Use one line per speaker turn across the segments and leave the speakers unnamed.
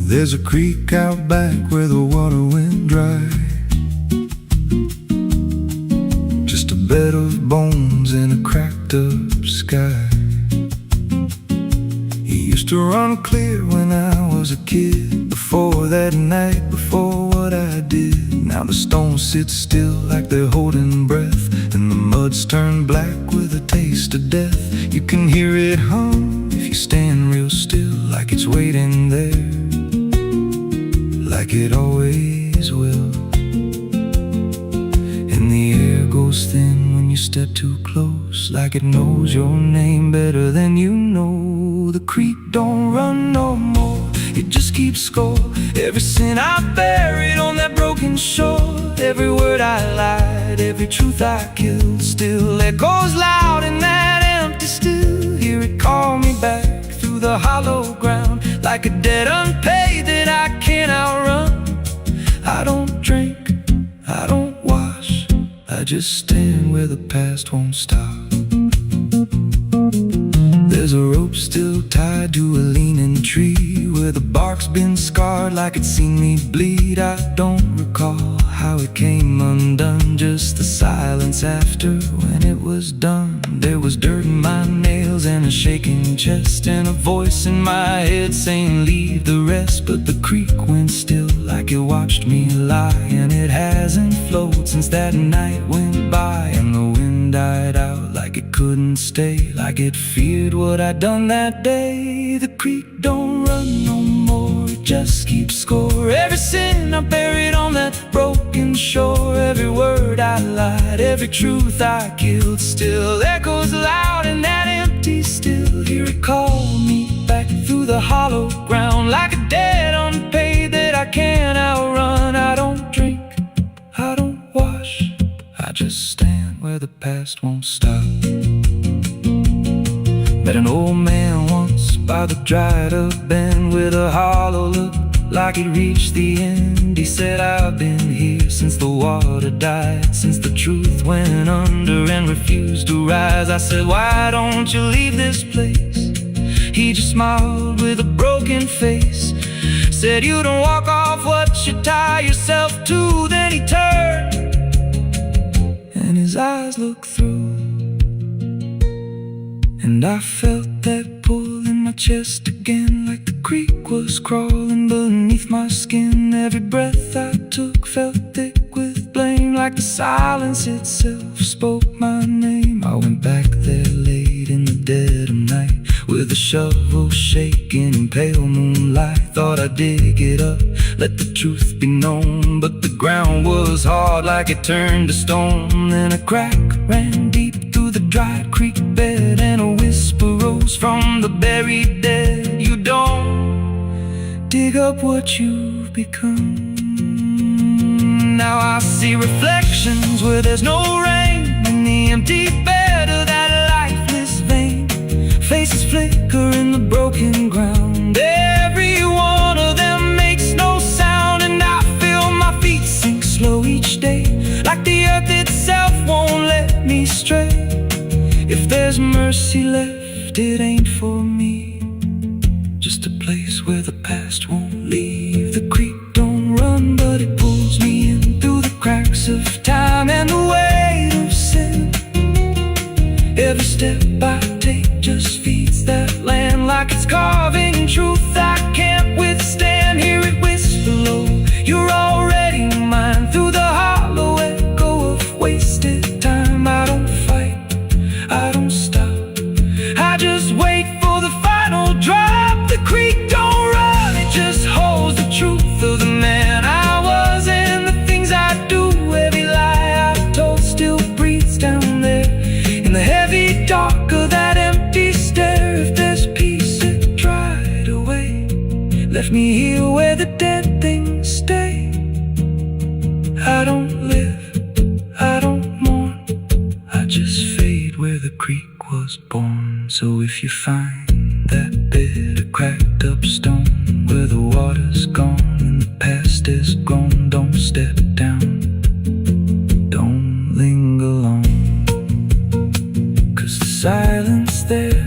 There's a creek out back where the water went dry, just a bed of bones in a cracked up sky. He used to run clear when I was a kid, before that night, before what I did. Now the stones sit still like they're holding breath, and the mud's turned black with a taste of death. You can hear it hum if you stand real still, like it's waiting there, like it always will. And the air goes thin when you step too close, like it knows your name better than you know. The creek don't run no more, it just keeps score. Every sin I buried on that broken shore, every word I lied, every truth I killed, still echoes loud in that empty still. Hear it call me back through the hollow ground, like a debt unpaid that I can't outrun. I don't drink, I don't wash, I just stand where the past won't stop. There's a rope still tied to a leaning tree, where the bark's been scarred like it's seen me bleed. I don't recall how it came undone, just the silence after when it was done. There was dirt in my nails and a shaking chest, and a voice in my head saying leave the rest. But the creek went still like it watched me lie, and it hasn't flowed since that night went by. And the wind died out like it couldn't stay, like it feared what I'd done that day. The creek don't run no more, it just keeps score. Every sin I buried on that broken shore, every word I lied, every truth I killed, still echoes loud in that empty still. Hear it call me back through the hollow ground, like a debt unpaid that I can't outrun. I don't drink, I don't wash, I just stand where the past won't stop. Met an old man once by the dried up bend, with a hollow look like he'd reached the end. He said, I've been here since the water died, since the truth went under and refused to rise. I said, why don't you leave this place? He just smiled with a broken face, said, you don't walk off what you tie yourself to. Then he turned and his eyes looked through, and I felt that pull in my chest again, like the creek was crawling beneath my skin. Every breath I took felt thick with blame, like the silence itself spoke my name. I went back there late in the dead of night, with a shovel shaking in pale moonlight. Thought I'd dig it up, let the truth be known, but the ground was hard like it turned to stone. Then a crack ran deep through the dried creek bed, and a whisper rose from the buried dead. You don't dig up what you've become. Now I see reflections where there's no rain, in the empty bed of that lifeless vein. Faces flicker in the broken ground, every one of them makes no sound. And I feel my feet sink slow each day, like the earth itself won't let me stray. If there's mercy left, it ain't for me, just a place where the past won't leave. The creek don't run, but it pulls me in through the cracks of time and the weight of sin. Every step I take just feeds that land, like it's carving truth I can't withstand. Hear it whisper low, you're already mine, through the hollow echo of wasted time. I don't fight, I don't stop, I just wait for the final drop. The creek don't run, it just holds the truth of the man I was and the things I do. Every lie I told still breathes down there in the heavy dark of that empty stare. If there's peace, it dried away, left me here where the dead things stay. I don't live, I don't mourn, I just fade where the creek was born. So if you find that bit of cracked up stone, where the water's gone and the past is grown, don't step down, don't linger long, 'cause the silence there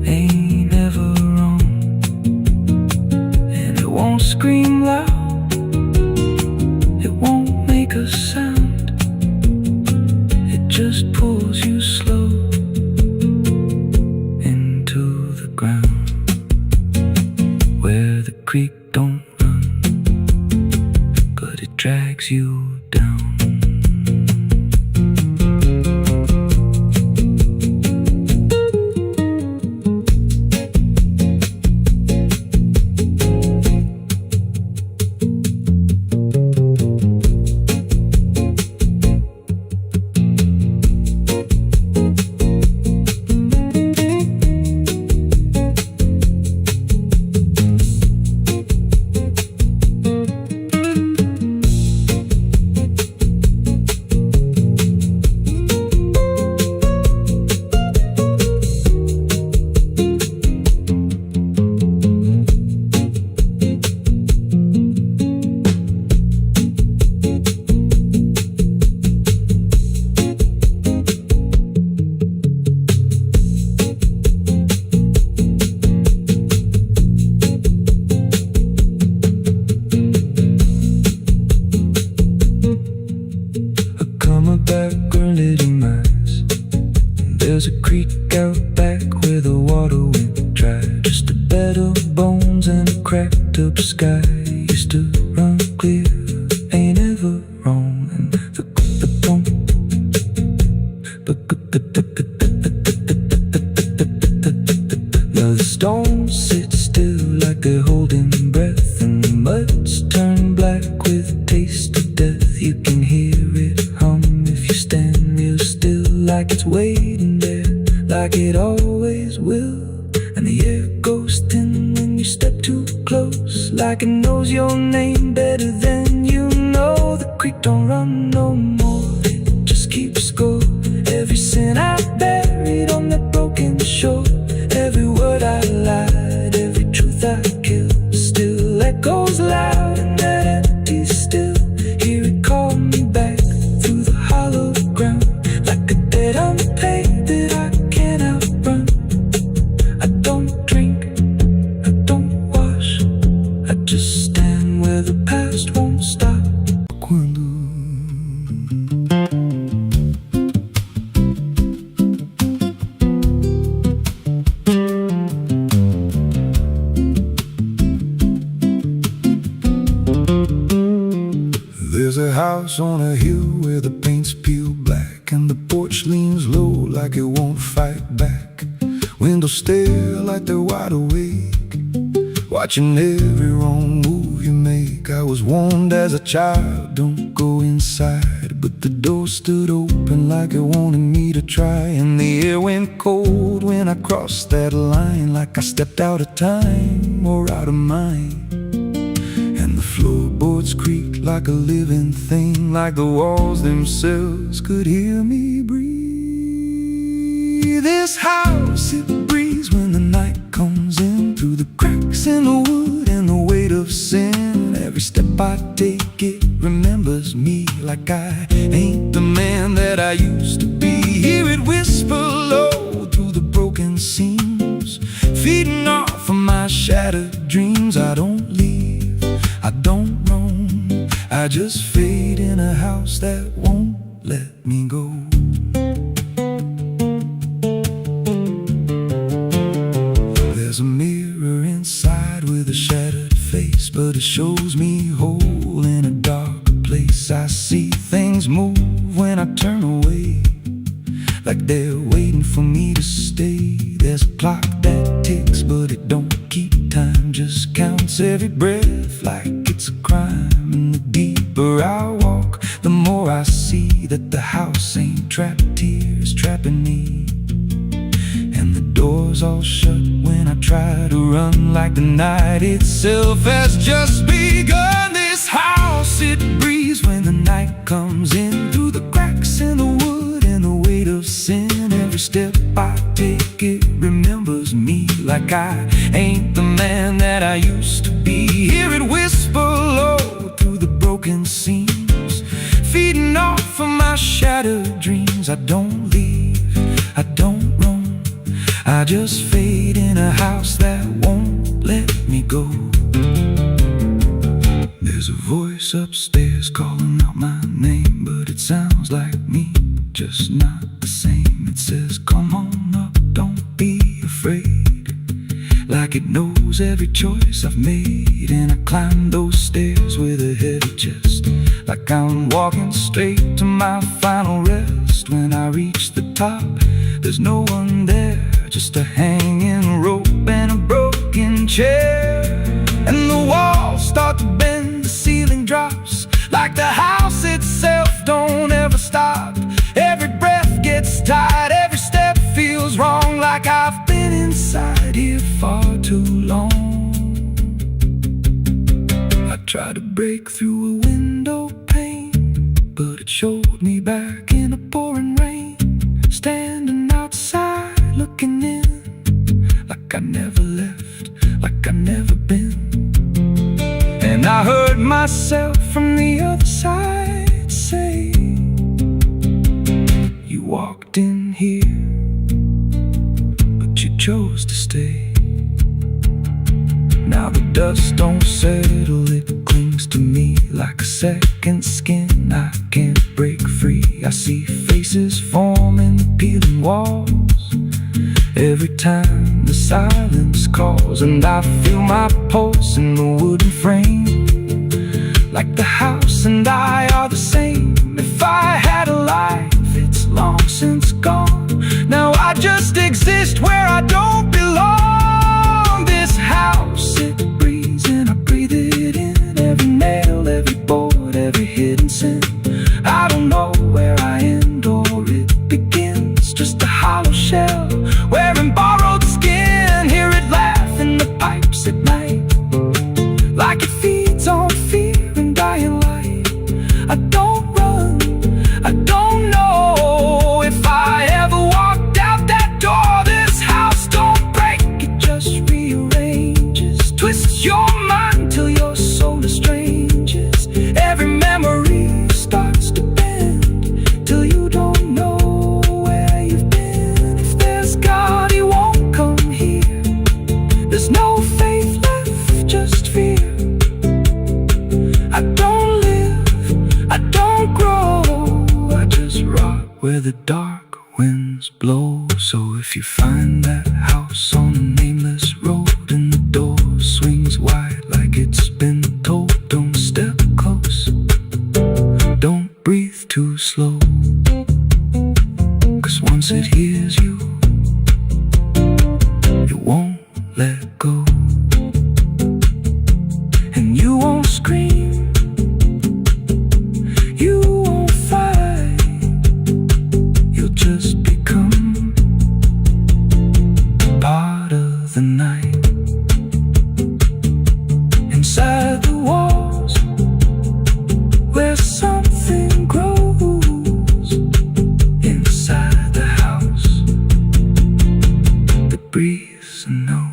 ain't don't scream loud, it won't make a sound. It just pulls you slow into the ground, where the creek don't run, but it drags you down. There's a creek out back where the water went dry. Just a bed of bones and a cracked up sky. Used to run clear, ain't ever wrong. And now the stones sit still like they're holding breath, and the mud's turned black with taste of death. You can hear it hum if you stand real still, like it's waiting there, like it always will. And the air goes thin when you step too close, like it knows your name better than you know. The creek don't run no more, it just keeps score. Every sin I buried on that broken shore, every word I lied, every truth I killed, still echoes loud in that empty still. Hear it call me back through the hollow ground, like a debt unpaid that I can't outrun. I don't drink, I don't wash, I just stand where the past won't stop.
There's a house on a hill where the paint's peel black, and the porch leans low like it won't fight back. Windows stare like they're wide awake, watching every wrong move you make. I was warned as a child, don't go inside, but the door stood open like it wanted me to try. And the air went cold when I crossed that line, like I stepped out of time or out of mind. And the floorboards creaked like a living thing, like the walls themselves could hear me breathe. This house, it breathes when the night comes in, through the cracks in the wood and the weight of sin. Every step I take, it remembers me, like I ain't the man that I used to be. Hear it whisper low through the broken seams, feeding off of my shattered dreams. I don't leave, I don't roam, I just fade in a house that won't let me go. There's a mirror inside with a shattered face, but it shows me whole in a darker place. I see things move when I turn away, like they're waiting for me to stay. There's a clock that ticks, but it don't keep time, just counts every breath like it's a crime. And the deeper I walk, the more I see that the house ain't trapped here, it's trapping me. And the doors all shut when I try to run, like the night itself has just begun. This house, it breathes when the night comes in, through the cracks in the wood and the weight of sin. Every step I take, it remembers me, like I ain't the man that I used to be. Hear it whisper low through the broken seams, feeding off of my shattered dreams. I don't leave, I don't roam, I just fade in a house that won't let me go. voice upstairs calling out my name, but it sounds like me, just not the same. It says, come on up, don't be afraid, like it knows every choice I've made. And I climb those stairs with a heavy chest, like I'm walking straight to my final rest. When I reach the top, there's no one there, just a hanging rope and a broken chair. And the walls start to bend, the ceiling drops, like the house itself don't ever stop. Every breath gets tight, every step feels wrong, like I've been inside here far too long. I tried to break through a window pane, but it showed me back in a pouring rain, standing outside looking in, like I never left, like I never been. And I heard myself from the other side say, you walked in here, but you chose to stay. Now the dust don't settle, it clings to me like a second skin. I can't break free. I see faces forming, peeling walls every time the silence calls. And I feel my pulse in the wooden frame, like the house and I are the same. If I had a life, it's long since gone. Now I just exist where I don't belong. This house, it breathes and I breathe it in. Every nail, every board, every hidden sin. I don't know where I end or it begins, just a hollow shell wearing borrowed skin. Hear it laugh in the pipes at night, like it feeds on fear and dying light. I don't run, I don't know if I ever walked out that door. This house don't break, it just rearranges, twists your mind till your soul estranges. Every memory starts to bend till you don't know where you've been. If there's God, he won't come here. There's no faith left, just fear. I don't live, I don't grow, I just rot where the dark winds blow. So if you find that house on a nameless road and the door swings wide like it's been told, don't step close, don't breathe too slow, 'cause once it hears you, it won't let go. And you won't scream, you won't fight, you'll just become part of the night. Inside the walls, where something grows, inside the house that breathes and knows.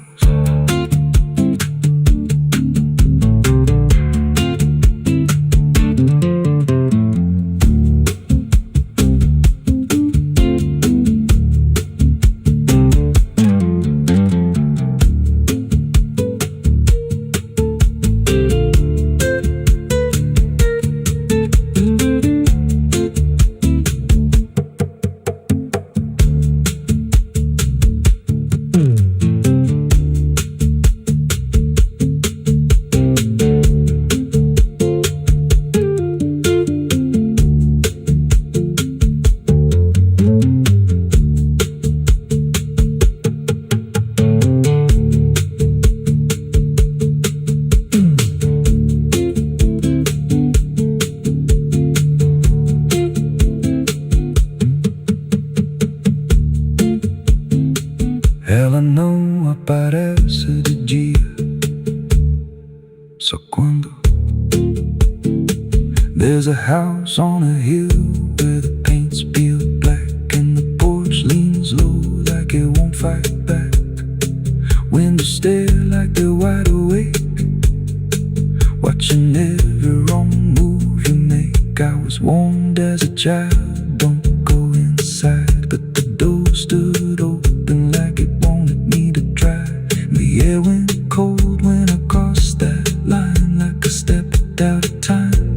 Ela não aparece de dia, só quando. There's a house on a hill where the paint's peeled black and the porch leans low like it won't fight back. Windows stare like they're wide awake, watching every wrong move you make. I was warned as a child, don't go inside, but the door stood open like it wanted me to try. The air went cold when I crossed that line, like I stepped out of time.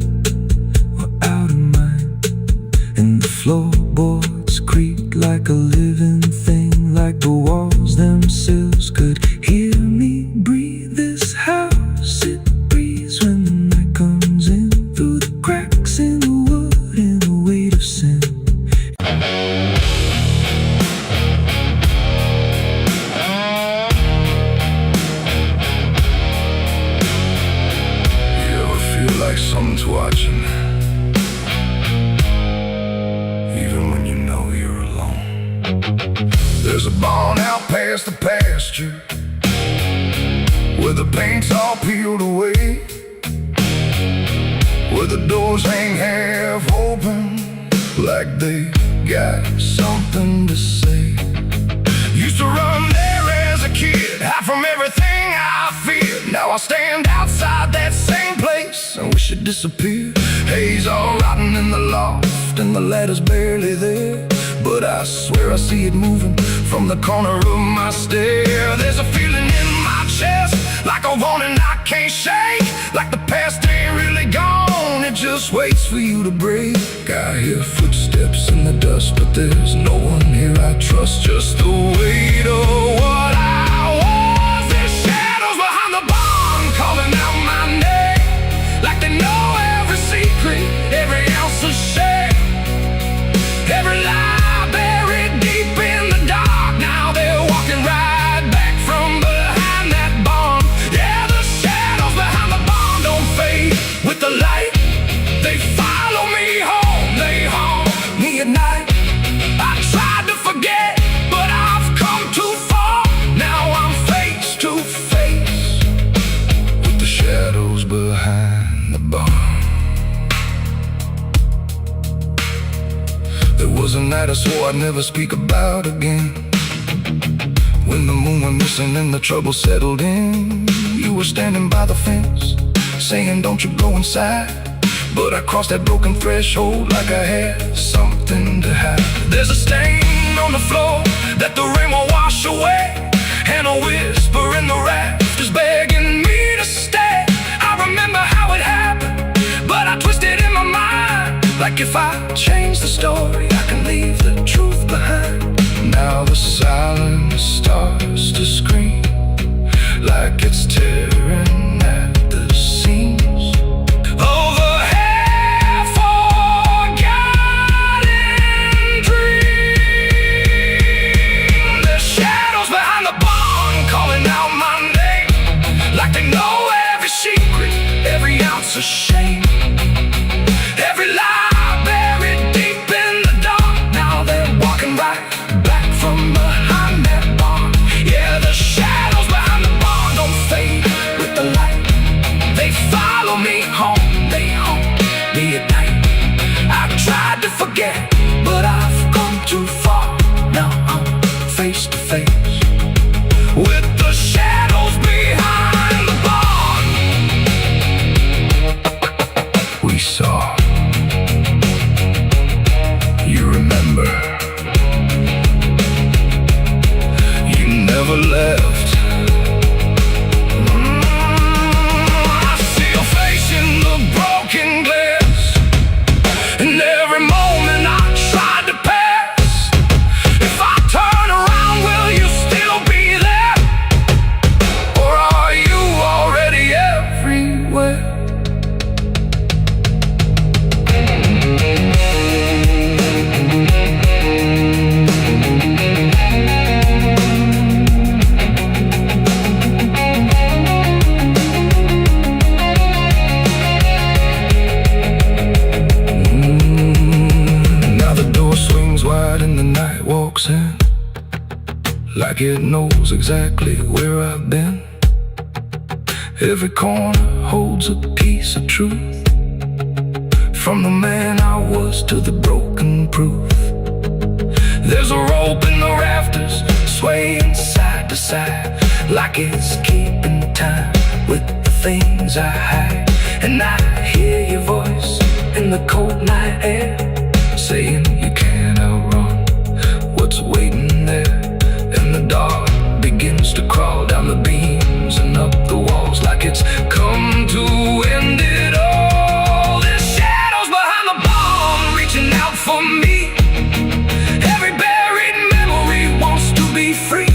shadows could hear me breathe. This house, it breathes when the night comes in, through the cracks in the wood and the weight of sin.
You ever feel like someone's watching, even when you know you're alone? There's a barn out past the pasture, where the paint's all peeled away, where the doors hang half open, like they got something to say. Used to run there as a kid, hide from everything I feared. Now I stand outside that same place and wish it disappeared. Haze all rotten in the loft and the ladder's barely there, but I swear I see it moving from the corner of my stair. There's a feeling in my chest, like a warning I can't shake, like the past ain't really gone, it just waits for you to break. I hear footsteps in the dust, but there's no one here I trust. Just the weight of what I was. There's shadows behind the barn calling out my name, like they know every secret, every ounce of shame, every lie buried deep in the dark. Now they're walking right back from behind that barn. Yeah, the shadows behind the barn don't fade with the light. They follow me home, they haunt me at night. I tried to forget, but I've come too far. Now I'm face to face with the shadows behind the barn. There was a night I swore I'd never speak about again, when the moon went missing and the trouble settled in. You were standing by the fence, saying don't you go inside, but I crossed that broken threshold like I had something to hide. There's a stain on the floor that the rain will wash away, and a whisper in the rafters begging me to stay. I remember how it happened, but I twisted in my mind, like if I change the story, I can leave the truth behind. Now the silence starts to scream, like it's tearing at the seams. Over half-forgotten dreams. There's shadows behind the barn calling out my name, like they know every secret, every ounce of shame, every lie buried deep in the dark. Now they're walking right back from behind that barn. Yeah, the shadows behind the barn don't fade with the light. They follow me home, they haunt me at night. I've tried to forget, but I've come too far. Now I'm face to face with the shadows behind the barn. We saw, you remember, you never left. I see your face in the broken glass, and every moment I tried to pass. If I turn around, will you still be there, or are you already everywhere? Now the door swings wide and the night walks in, like it knows exactly where I've been. Every corner holds a piece of truth, from the man I was to the broken proof. There's a rope in the rafters, swaying side to side, like it's keeping time with the things I hide. And I hear your voice in the cold night air, saying you can't outrun what's waiting there. And the dark begins to crawl down the beams and up the walls, like it's come to end it all. There's shadows behind the barn reaching out for me. Every buried memory wants to be free.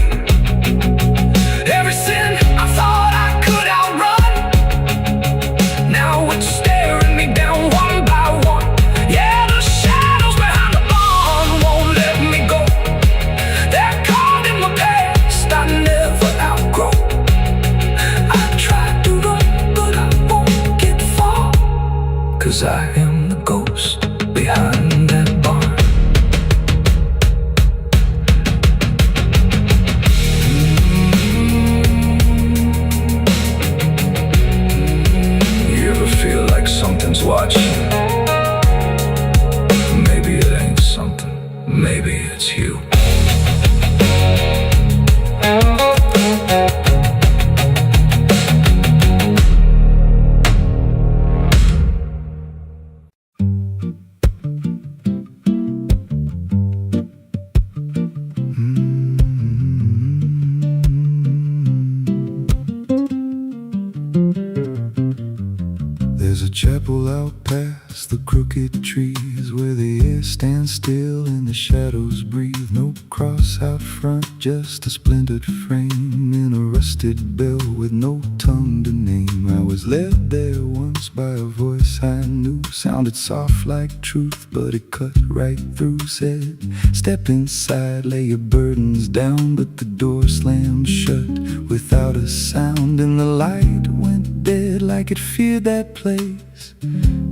chapel out past the crooked trees, where the air stands still and the shadows breathe. No cross out front, just a splintered frame in a rusted bell with no tongue to name. I was led there once by a voice I knew, sounded soft like truth, but it cut right through. Said, step inside, lay your burdens down, but the door slammed shut without a sound, and the light went dead like it feared that place,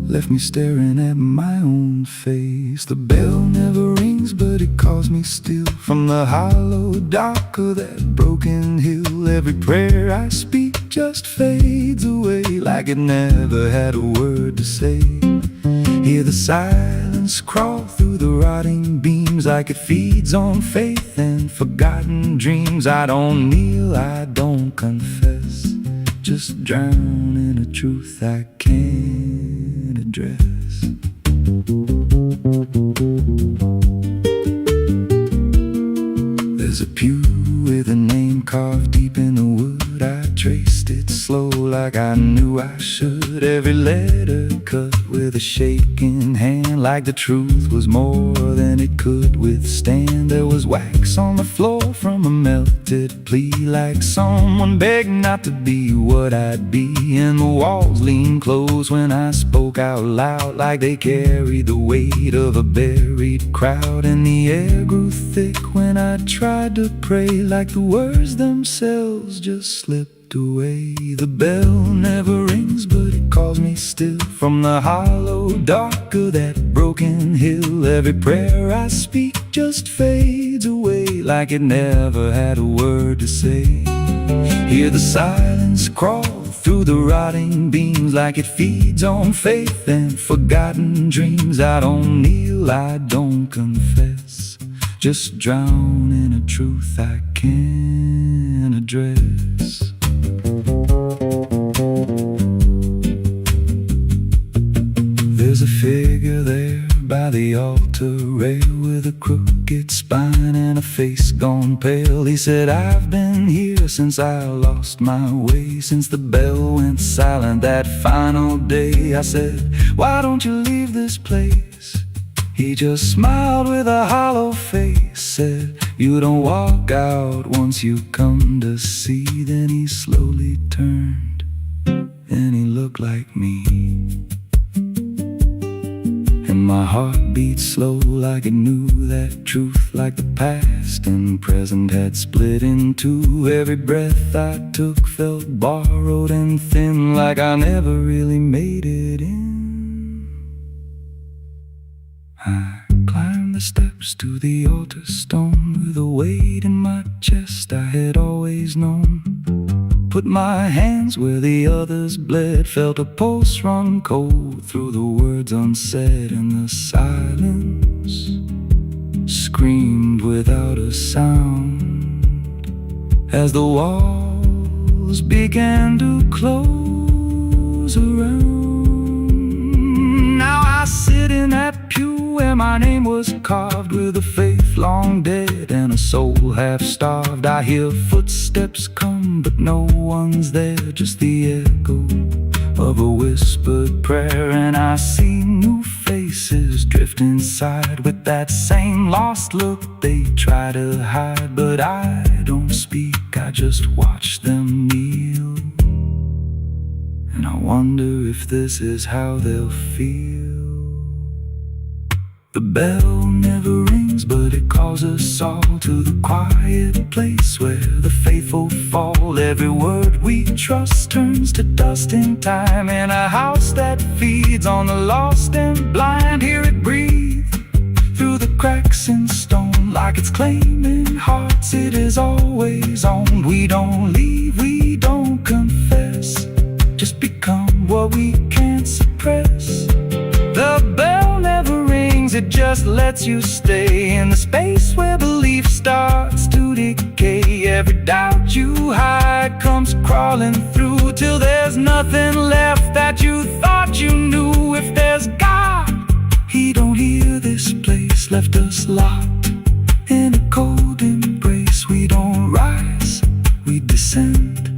left me staring at my own face. The bell never rings, but it calls me still from the hollow dark of that broken hill. Every prayer I speak just fades away like it never had a word to say. Hear the silence crawl through the rotting beams like it feeds on faith and forgotten dreams. I don't kneel, I don't confess, just drown in a truth I can't address. There's a pew with a name carved deep in the wood. I traced it slow like I knew I should. Every letter cut with a shaking hand, like the truth was more than it could withstand. There was wax on the floor from a melted plea, like someone begged not to be what I'd be. And the walls leaned close when I spoke out loud, like they carried the weight of a buried crowd. And the air grew thick when I tried to pray, like the words themselves just slipped away. The bell never rings, but it calls me still from the hollow dark of that broken hill. Every prayer I speak just fades away like it never had a word to say. Hear the silence crawl through the rotting beams like it feeds on faith and forgotten dreams. I don't kneel, I don't confess, just drown in a truth I can't address. There's a figure there by the altar rail with a crooked spine and a face gone pale. He said, I've been here since I lost my way, since the bell went silent that final day. I said, why don't you leave this place? He just smiled with a hollow face, said, you don't walk out once you come to see. Then he slowly turned and he looked like me. And my heart beat slow like it knew that truth, like the past and present had split in two. Every breath I took felt borrowed and thin, like I never really made it in. I climbed the steps to the altar stone with a weight in my chest I had always known. Put my hands where the others bled, felt a pulse run cold through the words unsaid, and the silence screamed without a sound as the walls began to close around. Now I sit in that pew where my name was carved, with a faith long dead and a soul half starved. I hear footsteps come, but no one's there, just the echo of a whispered prayer. And I see new faces drift inside with that same lost look they try to hide. But I don't speak, I just watch them kneel, and I wonder if this is how they'll feel. The bell never rings, but it calls us all to the quiet place where the faithful fall. Every word we trust turns to dust in time, in a house that feeds on the lost and blind. Hear it breathe through the cracks in stone, like it's claiming hearts it is always owned. We don't leave, we don't confess, just become what we can't suppress. The bell never rings, it just lets you stay in the space where belief starts to decay. Every doubt you hide comes crawling through till there's nothing left that you thought you knew. If there's God, He don't hear this place, left us locked in a cold embrace. We don't rise, we descend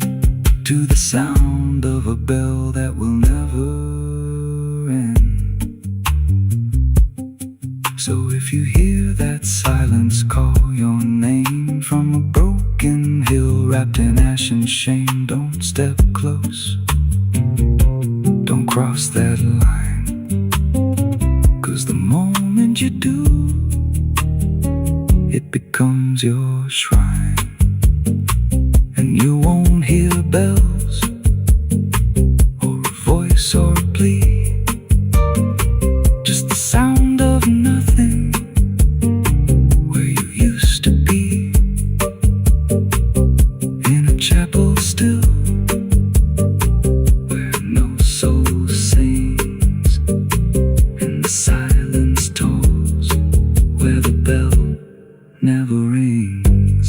to the sound of a bell that will never
So if you hear that silence call your name from a broken hill wrapped in ash and shame, don't step close, don't cross that line, 'cause the moment you do, it becomes your shrine. And you won't hear bells or a voice or a plea, just the sound of nothing where you used to be, in a chapel still where no soul sings, and the silence tolls where the bell never rings.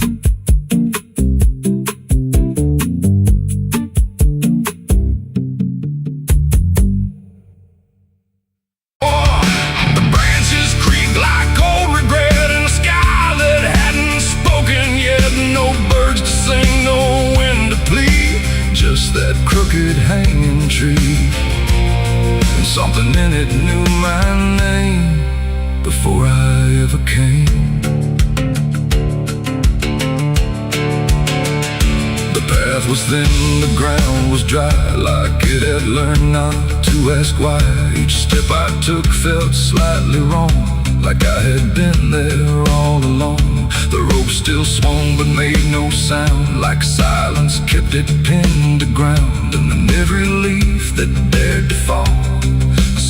The branches creak like old regret in a sky that hadn't spoken yet. No birds to sing, no wind to plead, just that crooked hanging tree. And something in it knew my name before I ever came. The path was thin, the ground was dry, like it had learned not to ask why. Each step I took felt slightly wrong, like I had been there all along. The rope still swung but made no sound, like silence kept it pinned to ground. And then every leaf that dared to fall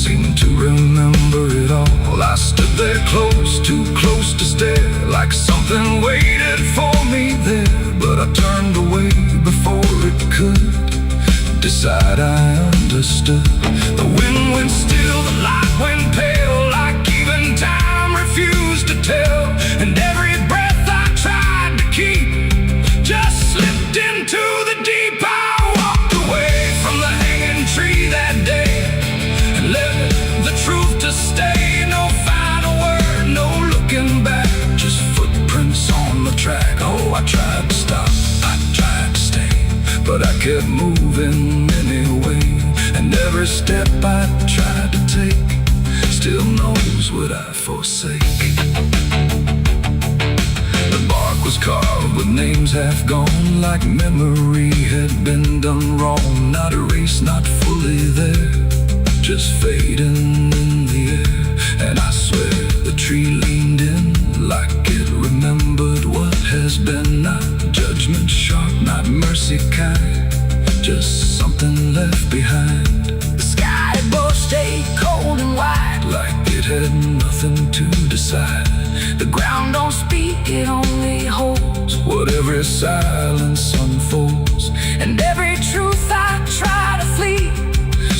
seemed to remember it all. I stood there close, too close to stare, like something waited for me there. But I turned away before it could decide I understood. The wind went still, the light went pale, like even time refused to tell. And every breath I tried to keep just slipped into the deep. I walked away from the hanging tree that day and let the truth to stay. No final word, no looking back, just footprints on the track. Oh, I tried to stop, I tried to stay, but I kept moving anyway. And every step I tried to take still knows what I forsake. The bark was carved with names half gone, like memory had been done wrong. Not erased, not fully there, just fading in the air. And I swear the tree leaned in like it remembered what has been. Not judgment sharp, not mercy kind, just something left behind. The sky above stayed cold and white, like it had nothing to decide. The ground don't speak, it only holds what every silence unfolds. And every truth I try to flee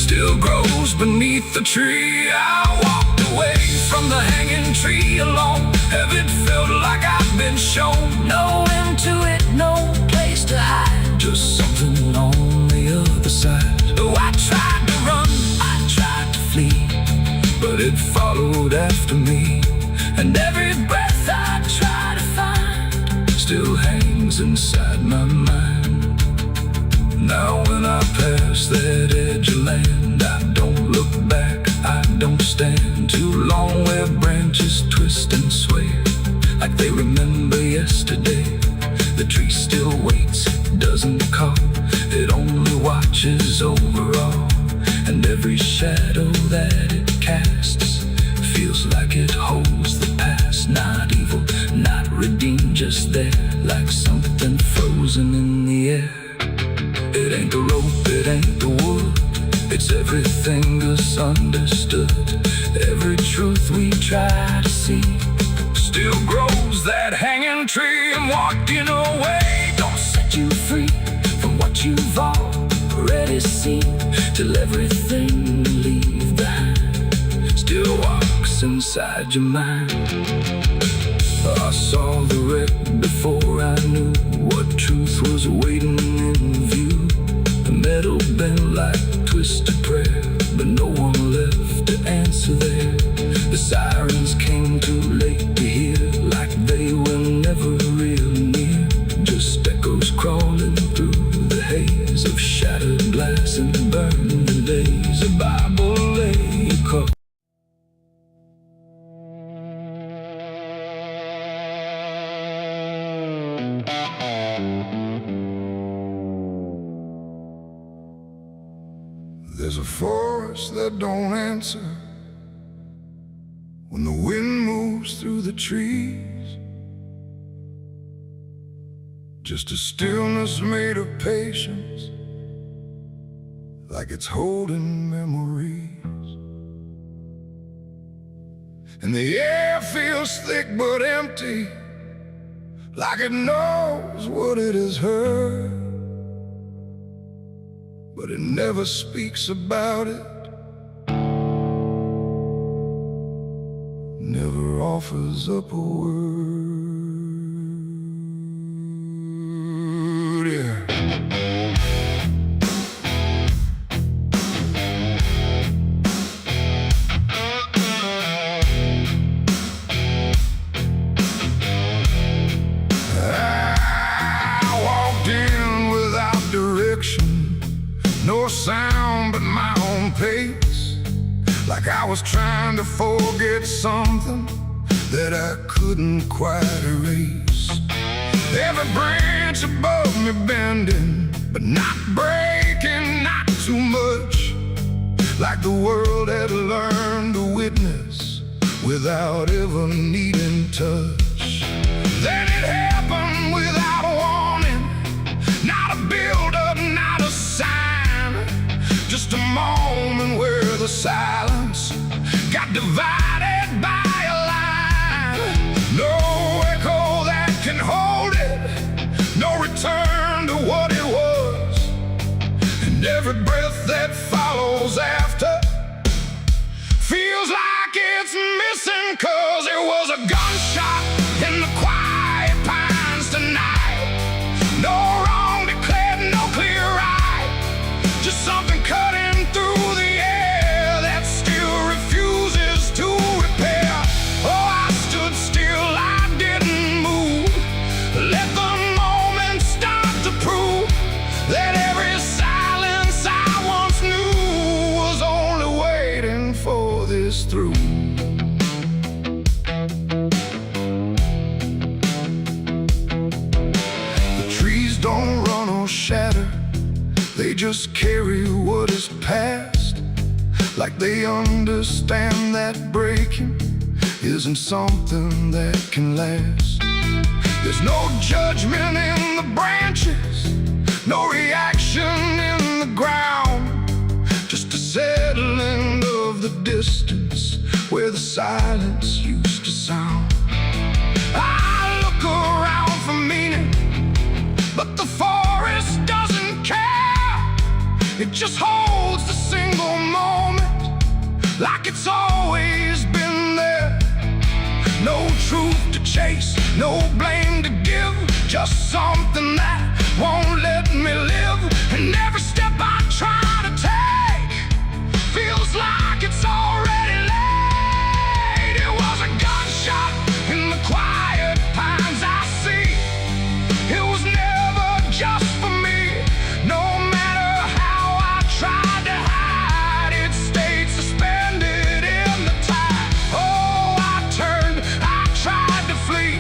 still grows beneath the tree. I walked away from the hanging tree alone. Heaven felt like I've been shown. No end to it, no place to hide, just something on the other side. Oh, I tried to run, I tried to flee, but it followed after me. And every breath I try to find still hangs inside my mind. Now when I pass that edge of land, I don't look back, I don't stand too long where branches twist and sway, like they remember yesterday. The tree still waits, doesn't call, it only watches over all. And every shadow that it casts feels like it holds the past. Not evil, not redeemed, just there, like something frozen in the air. It ain't the rope, it ain't the wood, it's everything misunderstood. Every truth we try to see still grows that hanging tree. And walking away don't set you free from what you've already seen, till everything you leave behind still walks inside your mind. I saw the wreck before I knew what truth was waiting in view. The metal bent like twisted prayer, but no one left to answer there. The sirens came too late to hear, like they were never real near, just echoes crawling through the haze of shattered glass and burning days. A Bible lay across There's a forest that don't answer when the wind moves through the trees. Just a stillness made of patience, like it's holding memories. And the air feels thick but empty, like it knows what it has heard, but it never speaks about it, never offers up a word. Yeah. No sound but my own pace, like I was trying to forget something that I couldn't quite erase. Every branch above me bending, but not breaking, not too much, like the world had learned to witness without ever needing touch. Then it happened without a warning, not a build-up, not a sign, just a moment where the silence got divided by a line. No echo that can hold it, no return to what it was. And every breath that follows after feels like it's missing, 'cause it was a gunshot in the quiet pines tonight. No wrong declared, no clear right, just something cutting through the air that still refuses to repair. Oh, I stood still, I didn't move, let the moment start to prove that every silence I once knew was only waiting for this through. The trees don't run or shatter, they just carry what is past, like they understand that breaking isn't something that can last. There's no judgment in the branches, no reaction in the ground, just a settling of the distance where the silence used to sound. I look around for meaning, but the forest doesn't care. It just holds the single moment, like it's always been there. No truth to chase, no blame to give, just something that won't let me live. And every step I try to take feels like it's already late. It was a gunshot in the quiet pines I see. It was never just for me, no matter how I tried to hide, it stayed suspended in the tide. Oh, I turned, I tried to flee,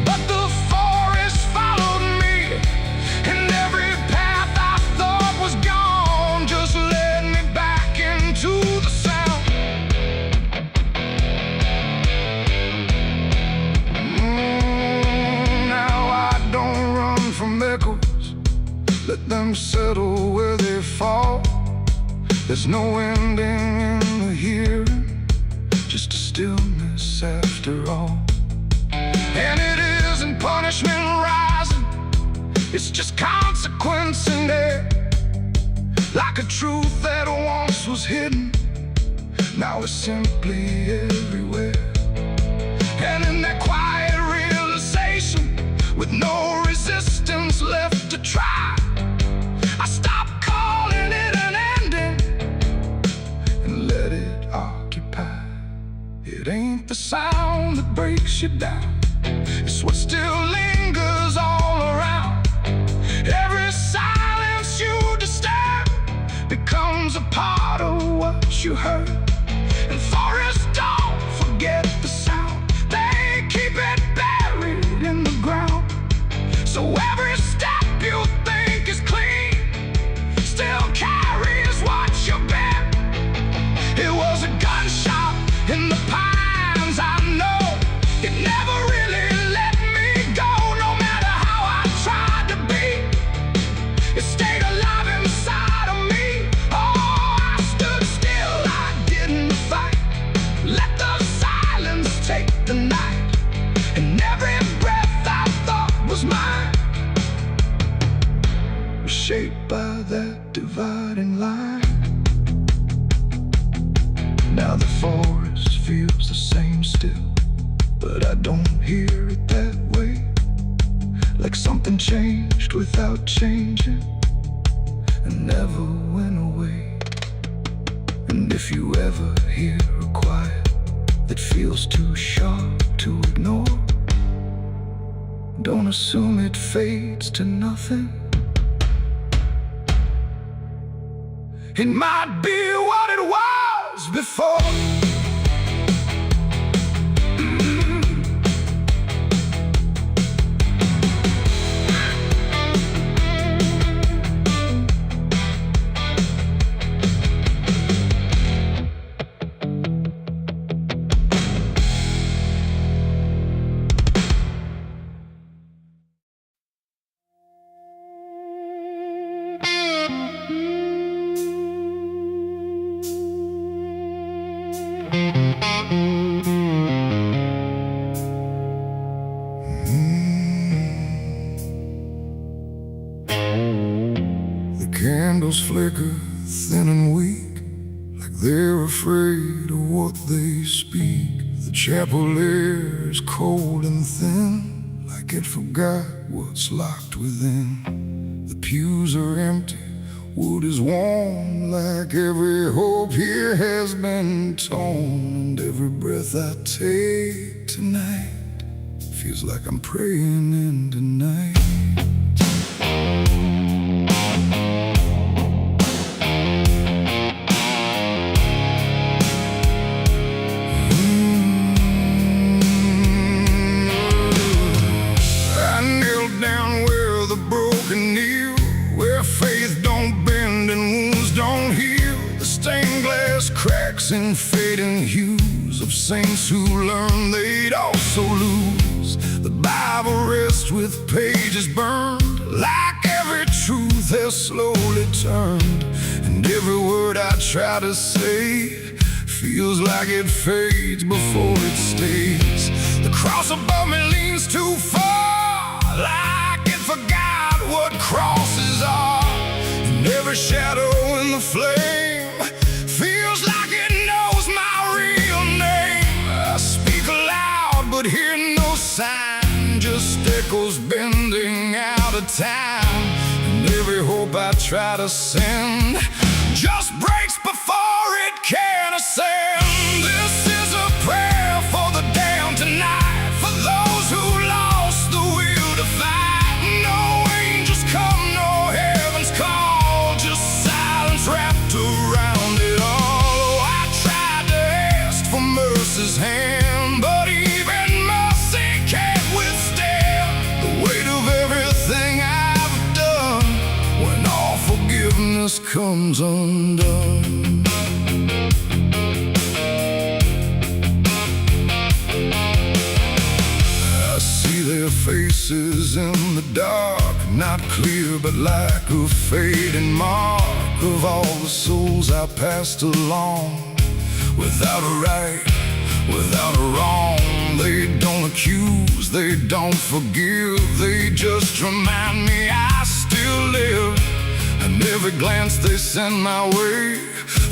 but the forest followed me, and every path I thought was gone just led me back into the sound. Now I don't run from echoes, let them settle where they fall. There's no ending in the hearing, just a stillness after all. And it isn't punishment rising, it's just consequence in there, like a truth that once was hidden, now it's simply everywhere. And in that quiet realization, with no resistance left to try, I stopped calling it an ending and let it occupy. It ain't the sound that breaks you down, it's what still lingers all around. Every silence you disturb becomes a part of what you heard. And forests don't forget the sound, they keep it buried in the ground. So every step you think is clean still carries what
by that dividing line. Now the forest feels the same still, but I don't hear it that way. Like something changed without changing and never went away. And if you ever hear a quiet that feels too sharp to ignore, don't assume it fades to nothing. It might be what it was before. The candles flicker thin and weak, like they're afraid of what they speak. The chapel air is cold and thin, like it forgot what's locked within. The pews are empty, wood is warm, like every hope here has been torn. And every breath I take tonight feels like I'm praying into night. I knelt down where the broken kneel, where faith don't bend and wounds don't heal. The stained glass cracks and fading hues of saints who learned they'd also lose. The Bible rests with pages burned, like every truth has slowly turned. And every word I try to say feels like it fades before it stays. The cross above me leans too far, like it forgot what crosses are. And every shadow in the flame feels like it knows my real name. I speak aloud but hear no sign, just echoes bending out of time. And every hope I try to send just breaks before it can ascend. This is a prayer for the damned tonight, for those who lost the will to fight. No angels come, no heaven's call, just silence wrapped around it all. Oh, I tried to ask for mercy's hand, but even mercy can't withstand the weight of everything I've done when all forgiveness comes undone. I see their faces in the dark, not clear but like a fading mark of all the souls I passed along. Without a right, without a wrong, they don't accuse, they don't forgive, they just remind me I still live. And every glance they send my way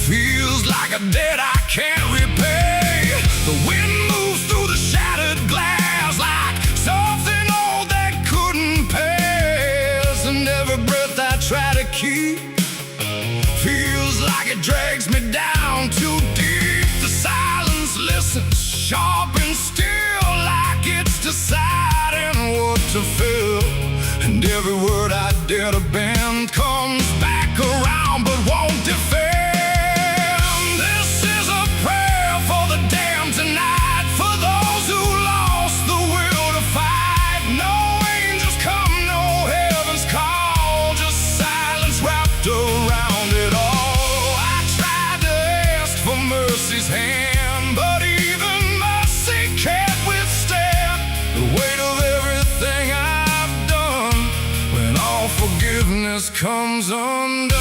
feels like a debt I can't repay. The wind moves through the shattered glass like something old that couldn't pass. And every breath I try to keep feels like it drags me down too deep. The silence listens, sharp and still, like it's deciding what to feel. And every word I dare to bend comes back around but won't defend. This is a prayer for the damned tonight, for those who lost the will to fight. No angels come, no heaven's call, just silence wrapped around it all. I tried to ask for mercy's hand, but even mercy can't withstand the weight of everything I've done when all forgiveness comes undone.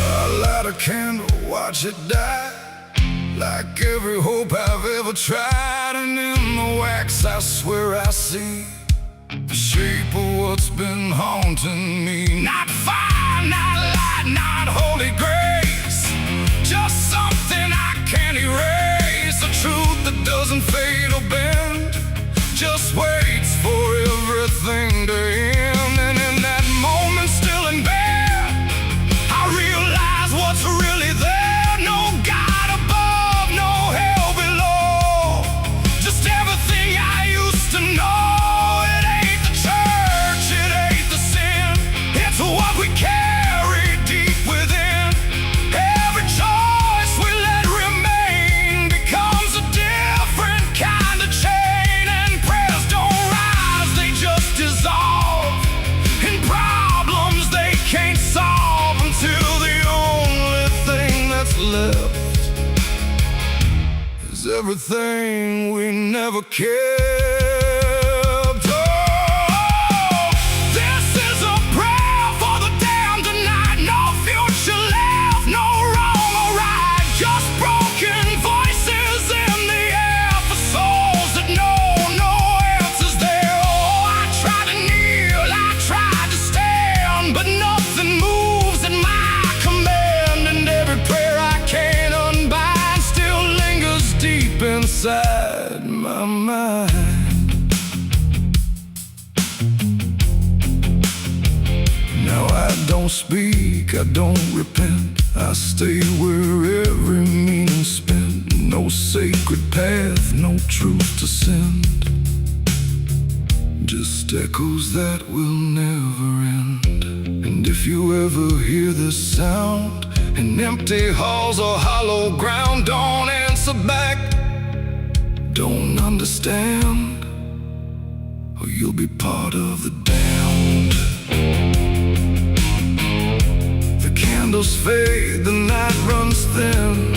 I light
candle, watch it die, like every hope I've ever tried. And in the wax I swear I see the shape of what's been haunting me. Not fire, not light, not holy grace, just something I can't erase. A truth that doesn't fade or bend, just waits for everything to end. And in that moment, still in bed, I realize what's really there. No God above, no hell below, just everything I used to know. It ain't the church, it ain't the sin, it's what we carry deep within. Every choice we let remain becomes a different kind of chain. And prayers don't rise, they just dissolve in problems they can't solve, until the only thing that's left is everything we never kept. Oh, this is a prayer for the damned tonight. No future left, no wrong or right, just broken voices in the air for souls that know no answers there. Oh, I try to kneel, I try to stand, but nothing moves at my command. And every prayer I can't unbind still lingers deep inside my mind. Now I don't speak, I don't repent, I stay where every meaning's spent. No sacred path, no truth to send, just echoes that will never end. And if you ever hear this sound in empty halls or hollow ground, don't answer back, don't understand, or you'll be part of the damned. The candles fade, the night runs thin,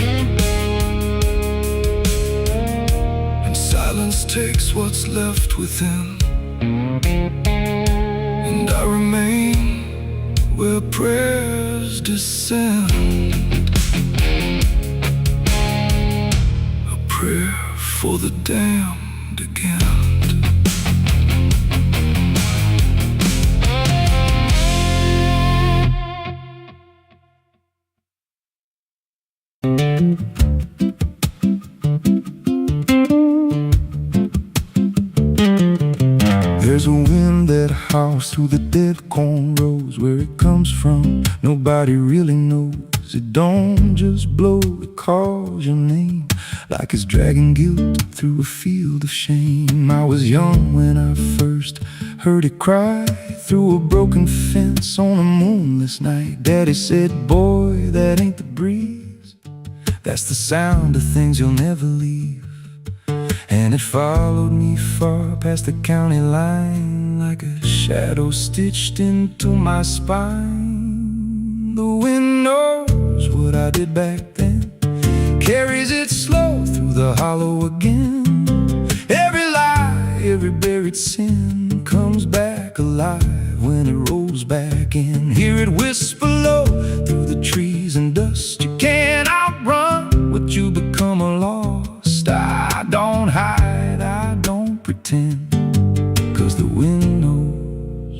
and silence takes what's left within. And I remain where prayers descend, a prayer for the damned again.
There's a wind that howls through the dead corn rows. Where it comes from, nobody really knows. It don't just blow, it calls your name, like it's dragging guilt through a field of shame. I was young when I first heard it cry through a broken fence on a moonless night. Daddy said, boy, that ain't the breeze, that's the sound of things you'll never leave. And it followed me far past the county line, like a shadow stitched into my spine. The wind knows what I did back then, carries it slow through the hollow again. Every lie, every buried sin comes back alive when it rolls back in. Hear it whisper low through the trees and dust. You can't outrun what you become lost. I don't hide, I don't pretend, 'cause the wind knows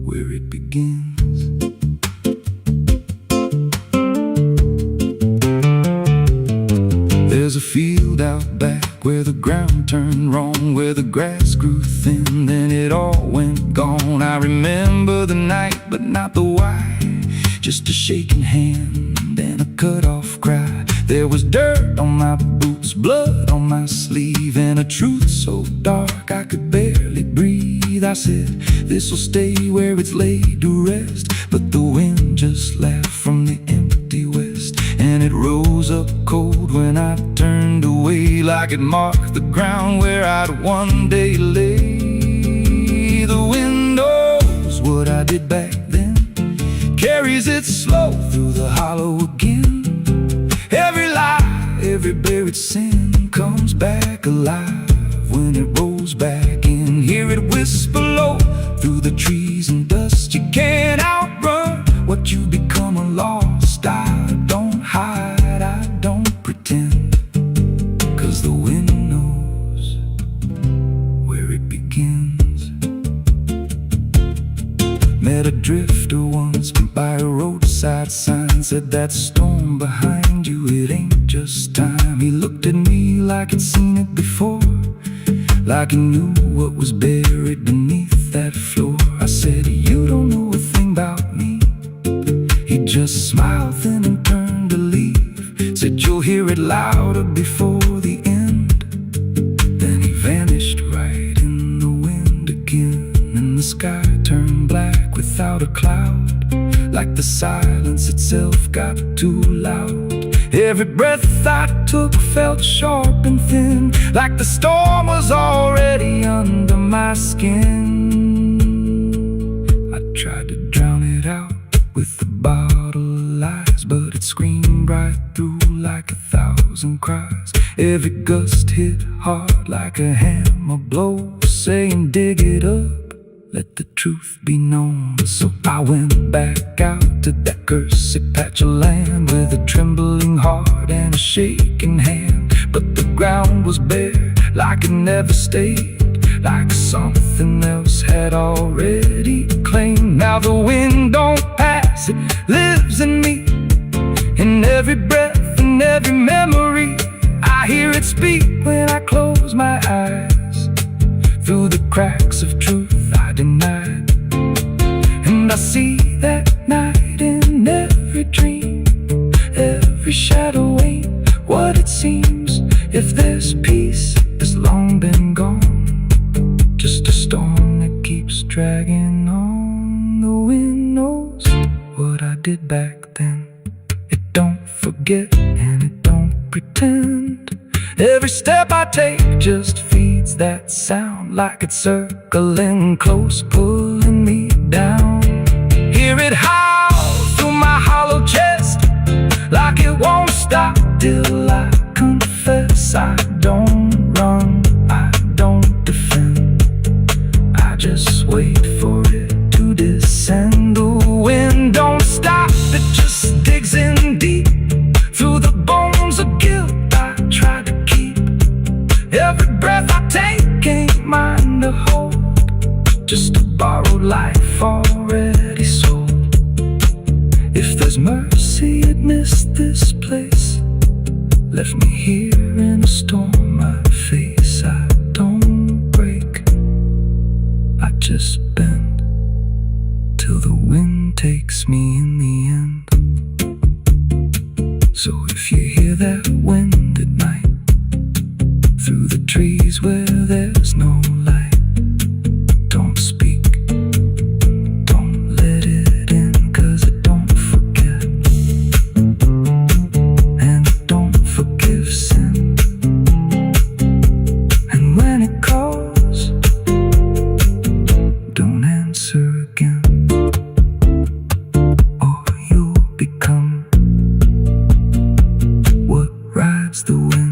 where it begins. There's a field out back where the ground turned wrong, where the grass grew thin, then it all went gone. I remember the night, but not the why, just a shaking hand and a cut-off cry. There was dirt on my boots, blood on my sleeve, and a truth so dark I could barely breathe. I said, this'll stay where it's laid to rest, but the wind just laughed from the empty west, and it rose up cold when I turned away, like it marked the ground where I'd one day lay. The wind knows what I did back then, carries it slow through the hollow again. Every lie, every buried sin comes back alive when it rolls back in. Hear it whisper low through the trees and dust. You can't outrun what you become lost. I sign said that storm behind you, it ain't just time. He looked at me like he'd seen it before, like he knew what was buried beneath that floor. I said, you don't know a thing about me. He just smiled then and turned to leave. Said, you'll hear it louder before the end. Then he vanished right in the wind again, and the sky turned black without a cloud, like the silence itself got too loud. Every breath I took felt sharp and thin, like the storm was already under my skin. I tried to drown it out with a bottle of lies, but it screamed right through like 1,000 cries. Every gust hit hard like a hammer blow, saying dig it up, let the truth be known. So I went back out to that cursed patch of land with a trembling heart and a shaking hand. But the ground was bare, like it never stayed, like something else had already claimed. Now the wind don't pass, it lives in me, in every breath and every memory. I hear it speak when I close my eyes, through the cracks of truth I denied. And I see that night in every dream. Every shadow ain't what it seems. If there's peace, it's long been gone, just a storm that keeps dragging on. The wind knows what I did back then. It don't forget and it don't pretend. Every step I take just feeds that sound, like it's circling close, pulling me down. Hear it howl through my hollow chest, like it won't stop till I confess. I don't run, I don't defend, I just wait for it to descend. The wind don't stop, it just digs in deep, through the bones of guilt I try to keep. Every breath I take ain't mine to hold, just a borrowed life already sold. If there's mercy, it missed this place, left me here in a storm I face. I don't break, I just bend, till the wind takes me in the end. So if you hear that wind at night, through the trees where there's no light, don't speak, don't let it in, 'cause it don't forget, and it don't forgive sin. And when it calls, don't answer again, or you'll become what rides the wind.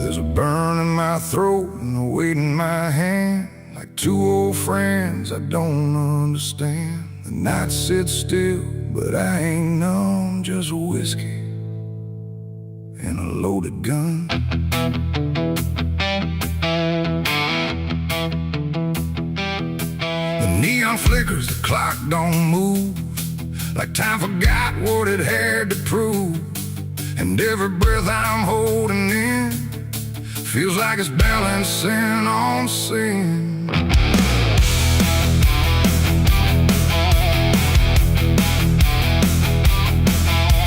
There's a burn in my throat and a weight in my hand, like two old friends I don't understand. The night sits still, but I ain't numb, just whiskey and a loaded gun. The neon flickers, the clock don't move, like time forgot what it had to prove. And every breath I'm holding in feels like it's balancing on sin.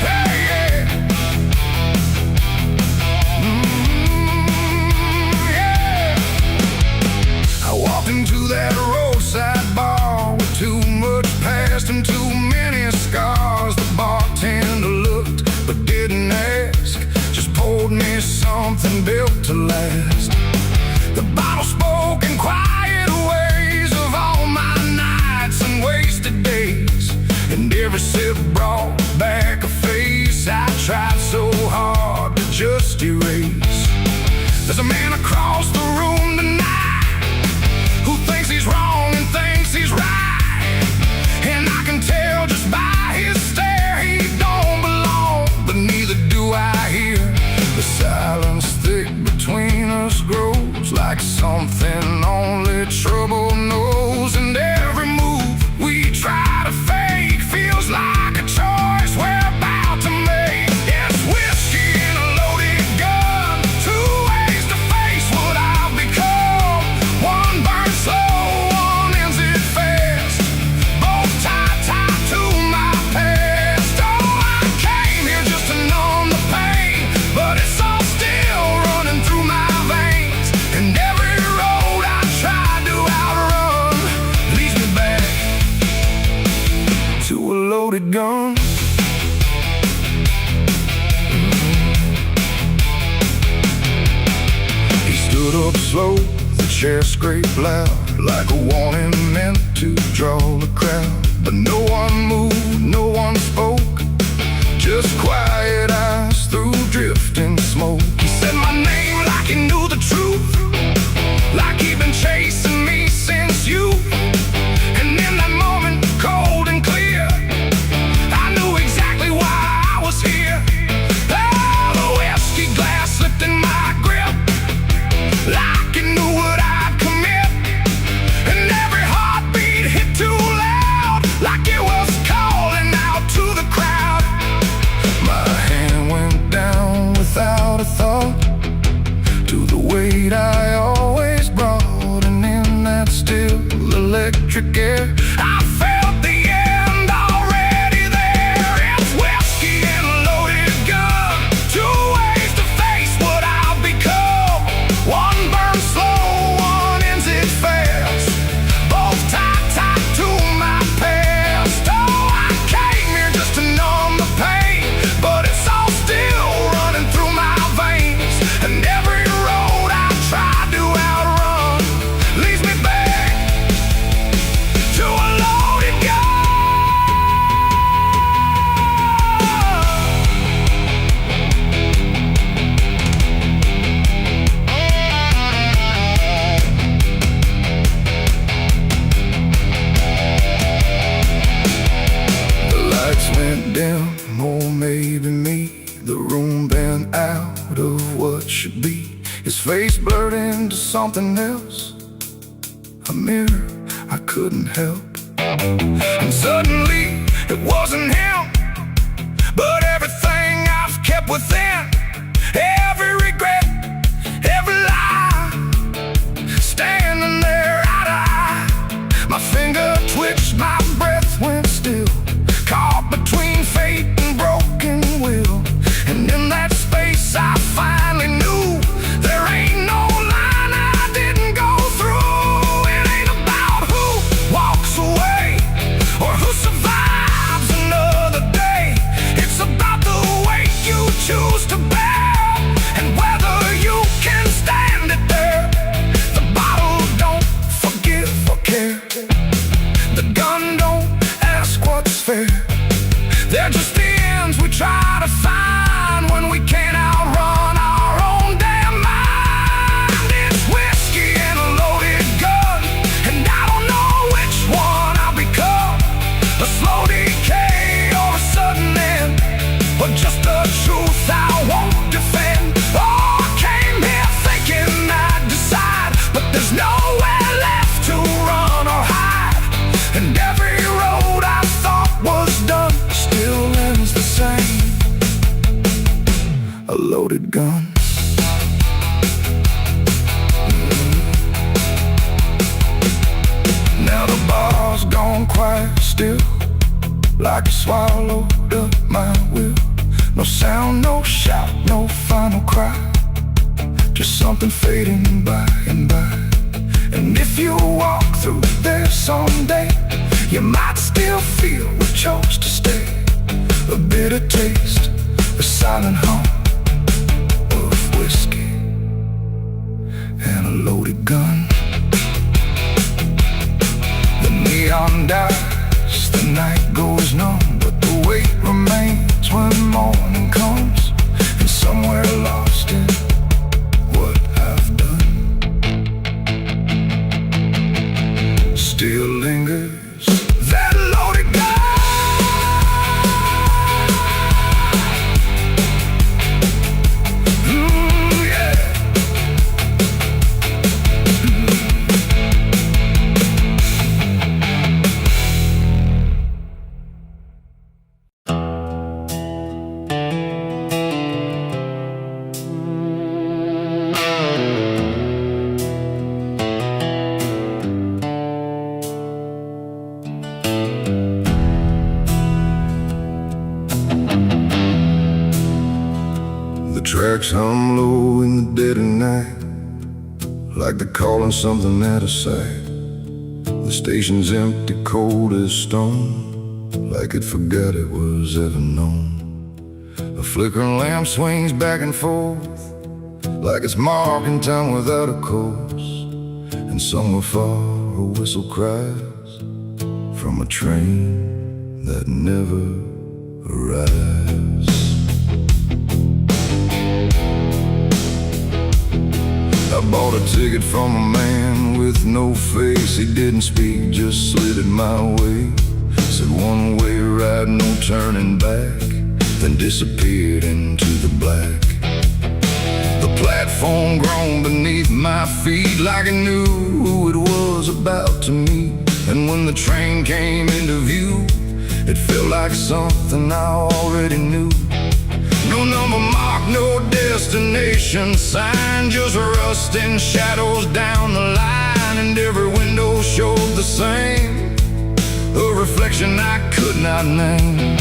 Hey, yeah. Yeah. I walked into that roadside bar with too much past and too many scars. The bartender looked but didn't ask, just poured me something built to last. The bottle spoke in quiet
something only trouble knows. And every move we try to fake feels like a choice we're about to make. It's whiskey and a loaded gun, two ways to face what I've become. One burns slow, one ends it fast, both tied to my past. Oh, I came here just to numb the pain, but it's all still running through my veins. And every road I tried to outrun leads me back to a loaded gun. He stood up slow, the chair scraped loud, like a warning meant to draw the crowd. But no one moved, no one spoke, just quiet eyes through drifting smoke. He said my name like he knew the truth, like he'd been chasing me since youth. And in that moment, cold and clear, I knew exactly why I was here. Oh, the whiskey glass slipped in my grip, like it knew what I'd commit. And every heartbeat hit too loud, like it was calling out to the crowd. My hand went down without a thought to the weight I always brought. And in that still electric air, I felt the end already there. It's whiskey and a loaded gun, two ways to face what I've become. One burns slow, one ends it fast, both tied to my past. Oh, I came here just to numb the pain, but it's all still running through my veins. And every road I tried to outrun leads me back to a loaded gun. The lights went dim, or maybe me. The room bent out of what should be. His face blurred into something else, a mirror I couldn't help. And suddenly it wasn't him, but everything I've kept within. Every regret, every lie, standing there eye to eye. My finger twitched, my breath went still, caught between fate and broken will. And in that space I finally knew there ain't no line I didn't go through. It ain't about who walks away or who survives another day. It's about the weight you choose to bear and whether you can stand it there. The bottle don't forgive or care, the gun don't ask what's fair. They're just the ends we try to find when we can't outrun our own damn mind. It's whiskey and a loaded gun, and I don't know which one I'll become. A slow decay or a sudden end, or just the truth I won't defend. Oh, I came here thinking I'd decide, but there's nowhere left to run or hide. And every road I thought was done still ends the same, a loaded gun. Now the bar's gone quiet still, like it swallowed up my will. No sound, no shout, no final cry, just something fading by and by. And if you walk through there someday, you might still feel we chose to stay. A bitter taste, a silent hum of whiskey and a loaded gun. The neon dies, the night goes numb, but the weight remains when morning comes. And somewhere lost in what I've done still lingers that loaded gun. Yeah.
tracks hum low in the dead of night, like they're calling something out of sight. The station's empty, cold as stone, like it forgot it was ever known. A flickering lamp swings back and forth, like it's marking time without a course. And somewhere far a whistle cries from a train that never arrives. I bought a ticket from a man with no face. He didn't speak, just slid it my way. Said one way ride, no turning back, then disappeared into the black. The platform groaned beneath my feet, like it knew who it was about to meet. And when the train came into view, it felt like something I already knew. No number mark, no destination sign, just rusting shadows down the line. And every window showed the same, a reflection I could not name.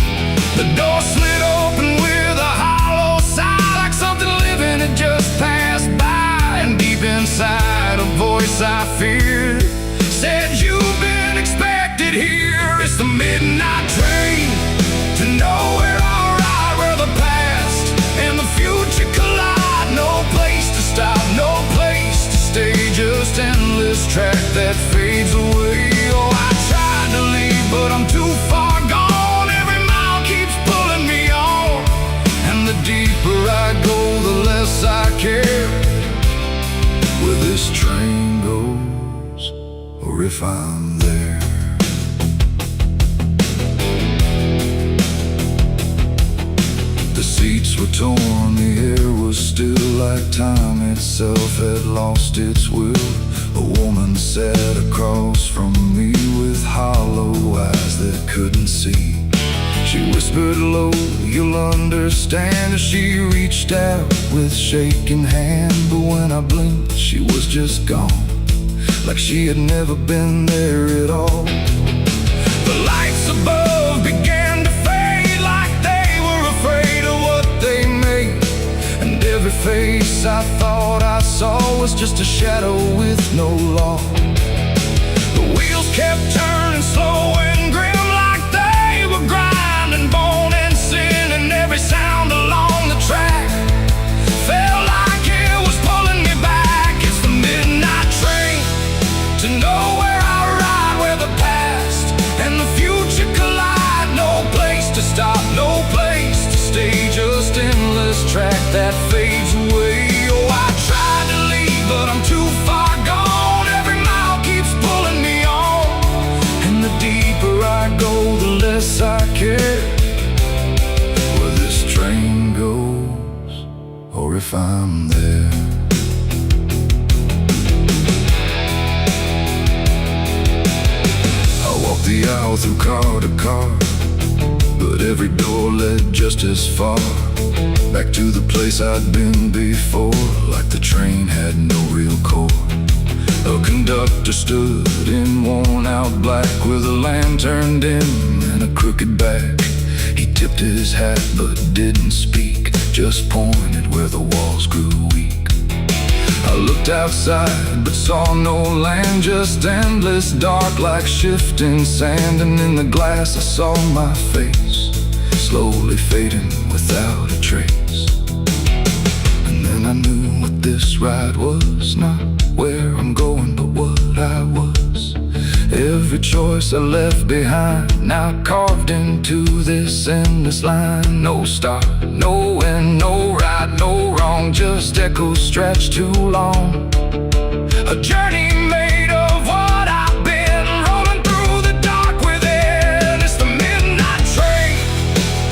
The door slid open with a hollow sigh, like something living had just passed by. And deep inside, a voice I feared said, "You've been expected here." It's the midnight train to nowhere, alright, where the past and the future collide. No place to stop, no place to stay, just endless track that fades away. Oh, I tried to leave, but I'm too far gone. Every mile keeps pulling me on, and the deeper I go, the less I care where this train goes, or if I'm there. The seats were torn, the air was still, like time itself had lost its will. A woman sat across from me with hollow eyes that couldn't see. She whispered low, "You'll understand," as she reached out with shaking hand. But when I blinked, she was just gone, like she had never been there at all. The lights above began to fade, like they were afraid of what they made. And every face I thought I saw was just a shadow with no law. The wheels kept turning slow and grim, like they were grinding bone and sin. And every sound along the track felt like it was pulling me back. It's the midnight train to nowhere, I ride, where the past and the future collide. No place to stop, no place to stay, just endless track that fades away. Oh, I tried to leave, but I'm too far gone. Every mile keeps pulling me on, and the deeper I go, the less I care where this train goes, or if I'm there. I walked the aisle through car to car, but every door led just as far back to the place I'd been before, like the train had no real core. A conductor stood in worn-out black with a lantern dim and a crooked back. He tipped his hat but didn't speak, just pointed where the walls grew weak. I looked outside but saw no land, just endless dark like shifting sand. And in the glass I saw my face, slowly fading without a trace. And then I knew what this ride was, not where I'm going, but what I was. Every choice I left behind, now carved into this endless line. No start, no end, no right, no wrong, just echoes stretched too long. A journey made of what I've been, rolling through the dark within. It's the midnight train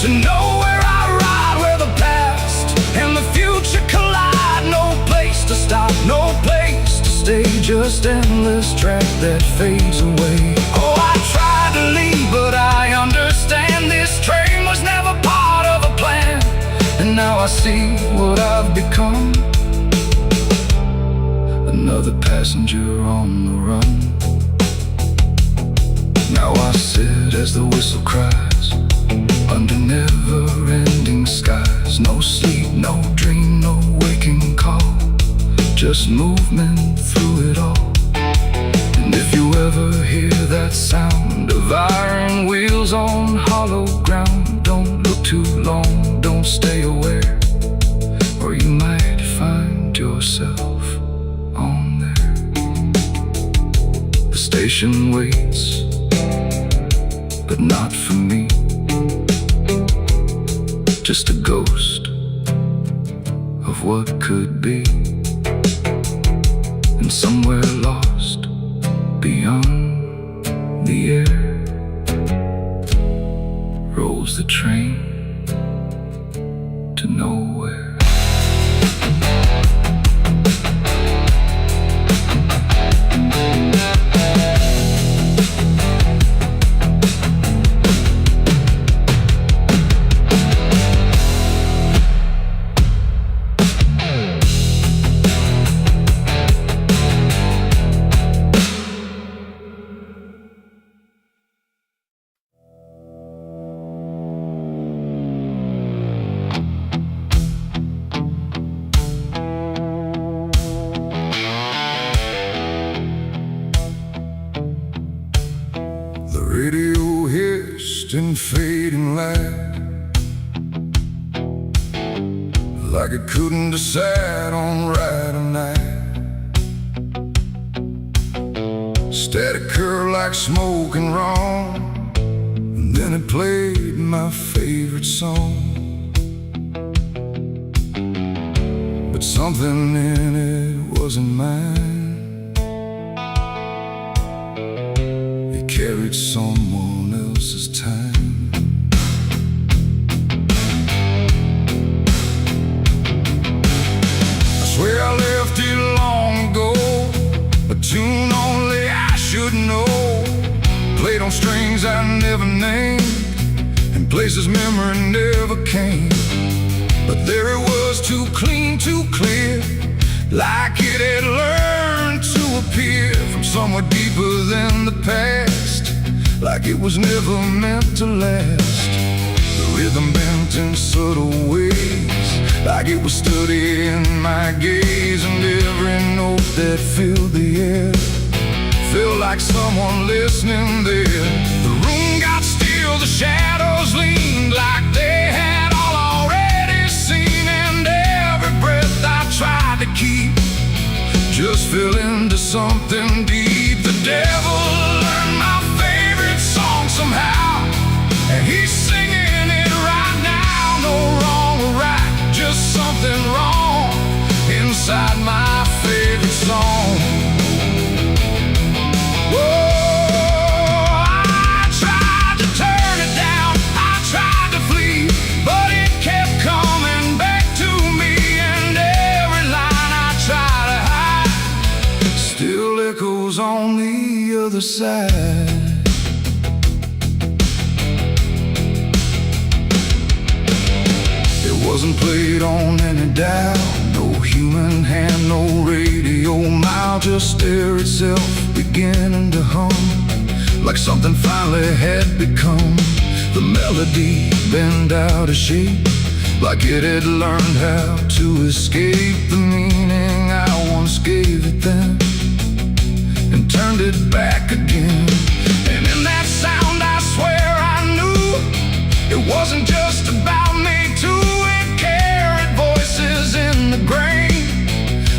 to nowhere, I ride, where the past and the future collide. No place to stop, no place to stay, just endless track that fades away. Oh, I tried to leave, but I understand this train was never part of a plan. And now I see what I've become, another passenger on the run. Now I sit as the whistle cries under never-ending skies, There's no sleep, no dream, no waking call, just movement through it all. And if you ever hear that sound of iron wheels on hollow ground, don't look too long, don't stay aware, or you might find yourself on there. The station waits, but not for me, just a ghost of what could be. And somewhere lost beyond the air rolls the train to nowhere.
Radio hissed in fading light, like it couldn't decide on right or night. Static curl like smoke and wrong, and then it played my favorite song. But something in it wasn't mine. Carried someone else's time. I swear I left it long ago, a tune only I should know, played on strings I never named, and places memory never came. But there it was, too clean, too clear, like it had learned to appear from somewhere deeper than the past, like it was never meant to last. The rhythm bent in subtle ways, like it was studying my gaze, and every note that filled the air felt like someone listening there. The room got still, the shadows leaned like they had all already seen, and every breath I tried to keep just fell into something deep. The devil learned my favorite song somehow, and he's singing it right now. No wrong or right, just something wrong inside my favorite song. Whoa, I tried to turn it down, I tried to flee, but it kept coming back to me, and every line I try to hide still echoes on the other side. It wasn't played on any dial, no human hand, no radio mile, just air itself beginning to hum, like something finally had become. The melody bent out of shape, like it had learned how to escape the meaning I once gave it then, and turned it back again. And in that sound I swear I knew it wasn't just about me too. It carried voices in the grain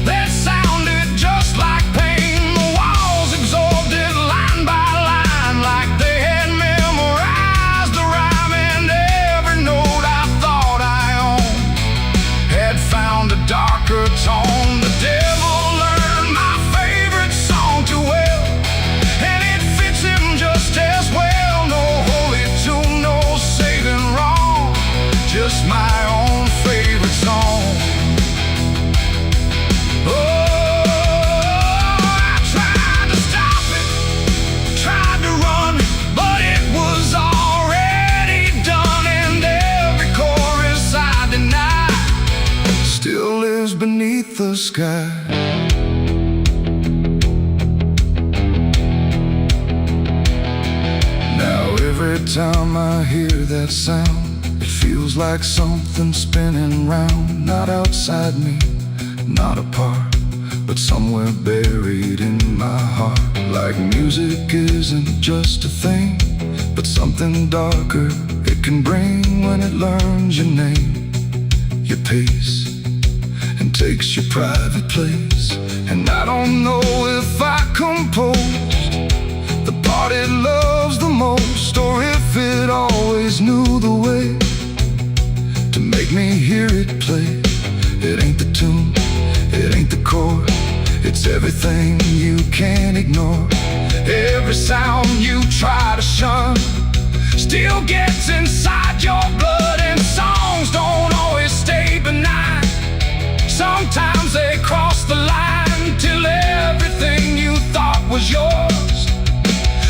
that sounded just like pain. The walls absorbed it line by line, like they had memorized the rhyme, and every note I thought I owned had found a darker tone. The devil learned my favorite song too well, and it fits him just as well. No holy tune, no saving wrong, just my own favorite song. Oh, I tried to stop it, tried to run, but it was already done, and every chorus I denied still lives beneath the sky. Now every time I hear that sound, it feels
Feels like something spinning round, not outside me, not apart, but somewhere buried in my heart. Like music isn't just a thing, but something darker it can bring when it learns your name, your pace, and takes your private place. And I don't know if I composed the part it loves the most, or if it always knew the way to make me hear it play. It ain't the tune, it ain't the chord, it's everything you can't ignore. Every sound you try to shun still gets inside your blood. And songs don't always stay benign. Sometimes they cross the line till everything you thought was yours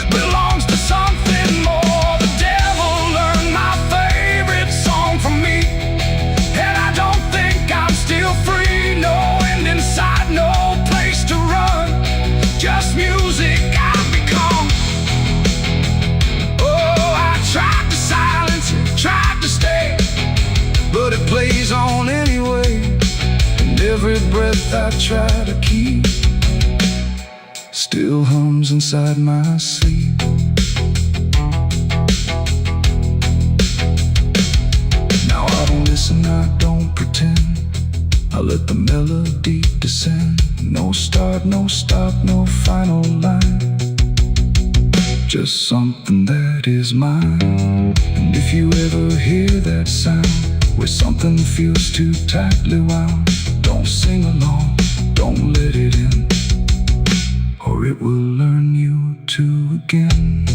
belongs to something more. The devil learned my favorite song from me, and I don't think I'm still free. No end in sight, no place to run, just music I've become. Oh, I tried to silence it, tried to stay, but it plays on anyway. And every breath I try to keep still hums inside my sleep. Now I don't listen, I don't pretend, I let the melody descend. No start, no stop, no final line, just something that is mine. And if you ever hear that sound where something feels too tightly wound, don't sing along, don't let it in, or it will learn you to again.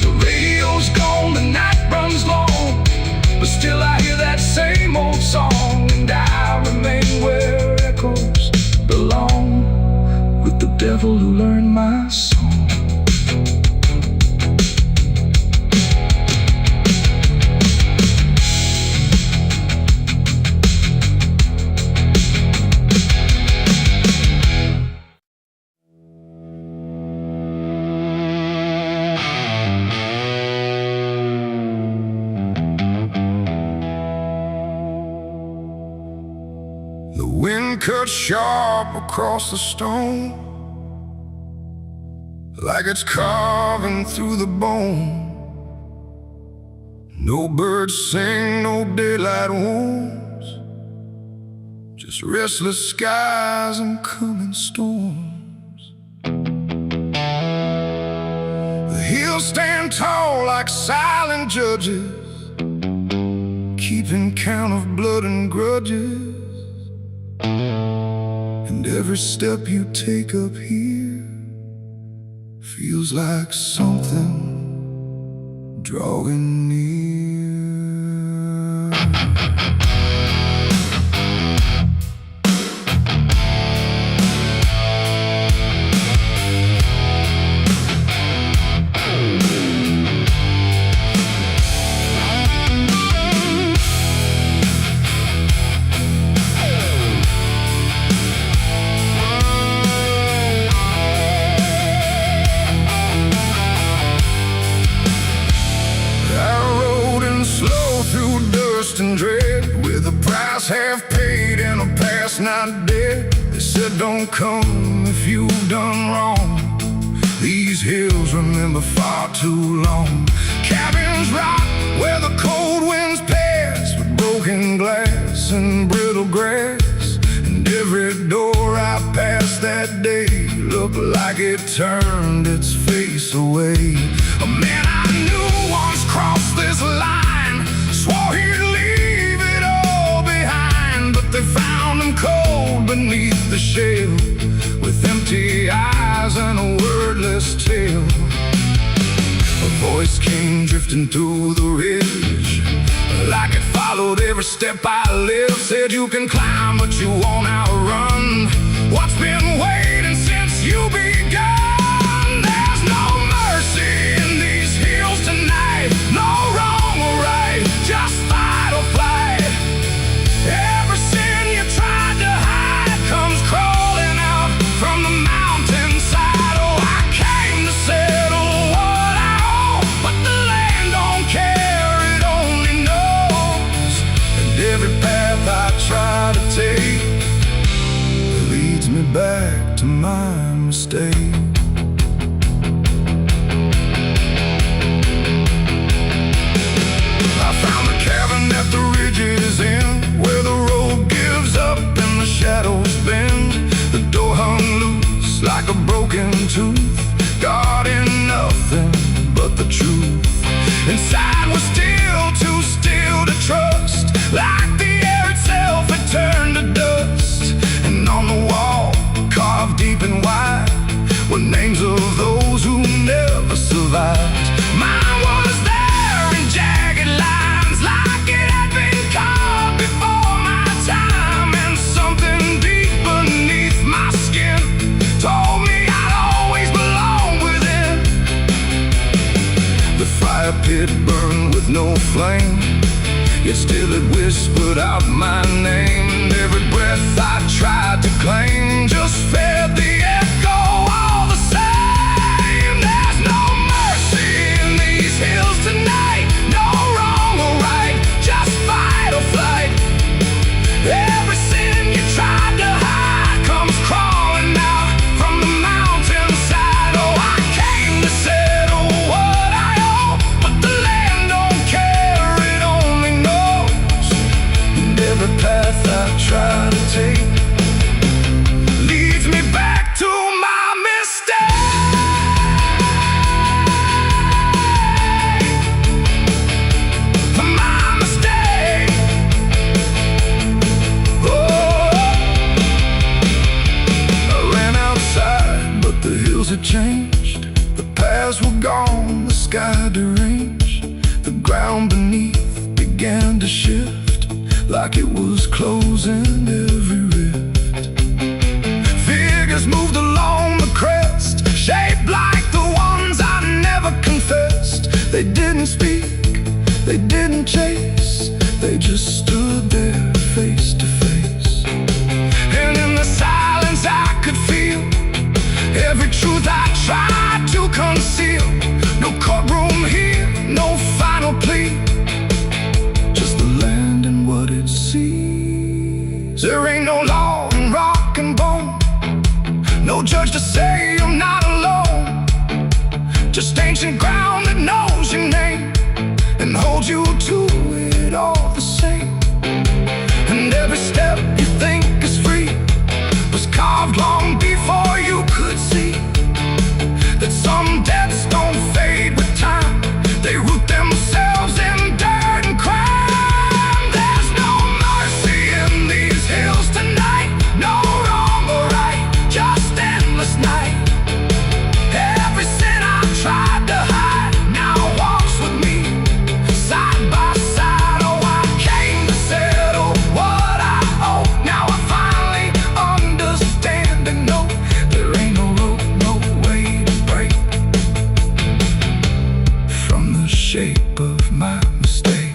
The radio's gone, the night runs long, but still I hear that same old song. And I remain where echoes belong, with the devil who learned my song.
The wind cuts sharp across the stone, like it's carving through the bone. No birds sing, no daylight wounds, just restless skies and coming storms. The hills stand tall like silent judges, keeping count of blood and grudges. And every step you take up here feels like something drawing near. And dread, with a price half paid and a past not dead. They said don't come if you've done wrong. These hills remember far too long. Cabins rock where the cold winds pass, with broken glass and brittle grass. And every door I passed that day looked like it turned its face away. A man I knew once crossed this line, swore he'd leave it all behind, but they found him cold beneath the shell, with empty eyes and a wordless tale. A voice came drifting through the ridge, like it followed every step I lived. Said you can climb, but you won't outrun what's been waiting since you begun. There's no mercy in these hills tonight, no wrong or right, just fight or flight. Every sin you tried to hide comes crawling out from the mountainside. Oh, I came to settle what I owe, but the land don't care mistake. I found a cabin at the ridge's end, where the road gives up and the shadows bend. The door hung loose like a broken tooth, guarding nothing but the truth. Inside was still too still to trust, like the air itself had turned to dust. And on the wall, carved deep and wide, were names of those who never survived. Mine was there in jagged lines, like it had been carved before my time. And something deep beneath my skin told me I'd always belong within. The fire pit burned with no flame, yet still it whispered out my name. And every breath I tried to claim just fed the echo all the same. There's no mercy in these hills tonight, no wrong or right, just fight or flight. Every sin you tried to hide comes crawling out from the mountainside. Oh, I came to settle what I owe, but the land don't care, it only knows. And every path I try to take leads me back to my mistake. My mistake. Oh, I ran outside, but the hills had changed. The paths were gone, the sky deranged. The ground beneath began to shift, like it was closing every rift. Figures moved along the crest, shaped like the ones I never confessed. They didn't speak, they didn't chase, they just stood there face to face. And in the silence I could feel every truth I tried to conceal. No courtroom here, no final plea, just the land and what it sees. There ain't no law in rock and bone, no judge to say I'm not alone, just ancient ground that knows your name and holds you to it all the same. And every step you think is free was carved long before you could see that some debts don't fade with time, they root themselves in dirt and crime. There's no mercy in these hills tonight, no wrong or right, just endless night. Every sin I tried to hide now walks with me, side by side. Oh, I came to settle what I owe. Now I finally understand and know there ain't no rope, no way to break from the shape of my mistake.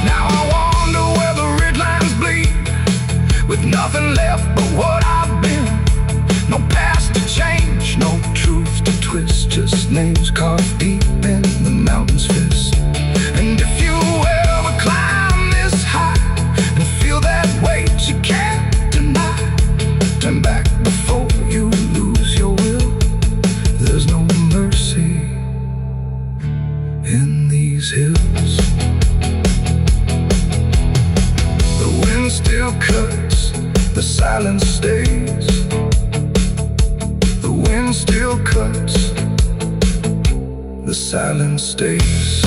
Now I wonder where the ridgelands bleed, with nothing left but what I've been. No past to change, no truth to twist, just names carved deep in the mountain's fist. And if you ever climb this high and feel that weight you can't deny, turn back before you lose your will. There's no mercy in these hills. The wind still cuts, the silence stays. The wind still cuts, the silence stays.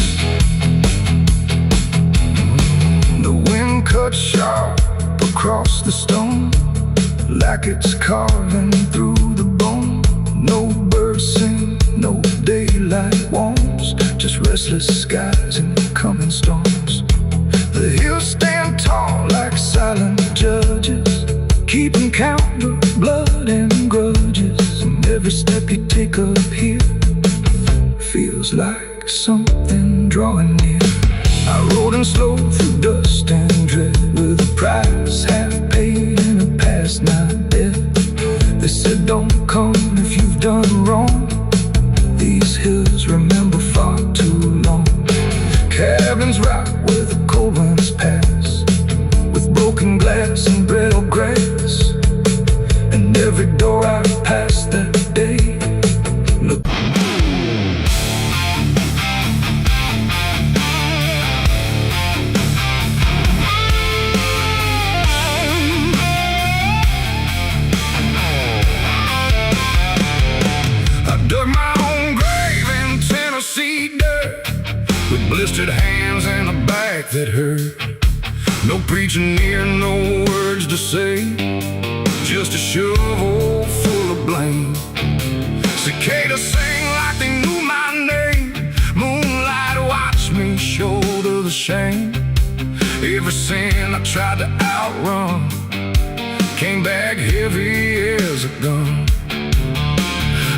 The wind cuts sharp across the stone, like it's carving through the bone. No birds sing, no daylight warms, just restless skies and coming storms. The hills stand tall like silent judges, keeping count of blood and grudges. And every step you take up here feels like something drawing near. I rode in slow through dust and dread, with a price half paid and a past not dead. They said don't come if you've done wrong, these hills
others remember far too long. Cabins rock where the cold winds pass, with broken glass and brittle grass. And every door I passed that day looked. Dug my own grave in Tennessee dirt, with blistered hands and a back that hurt. No preaching near, no words to say, just a shovel full of blame. Cicadas sing like they knew my name. Moonlight watched me shoulder the shame. Every sin I tried to outrun came back heavy as a gun.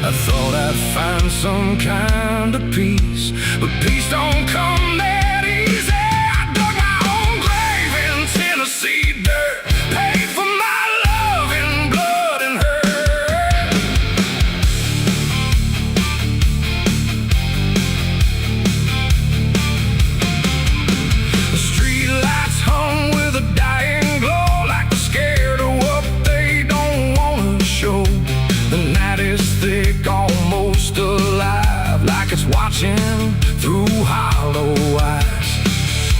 I thought I'd find some kind of peace, but peace don't come that easy. I dug my own grave in Tennessee dirt, paid for my love in blood and hurt. The street lights hung with a dying glow, like they're scared of what they don't want to show. The night is thick, almost alive, like it's watching through hollow eyes.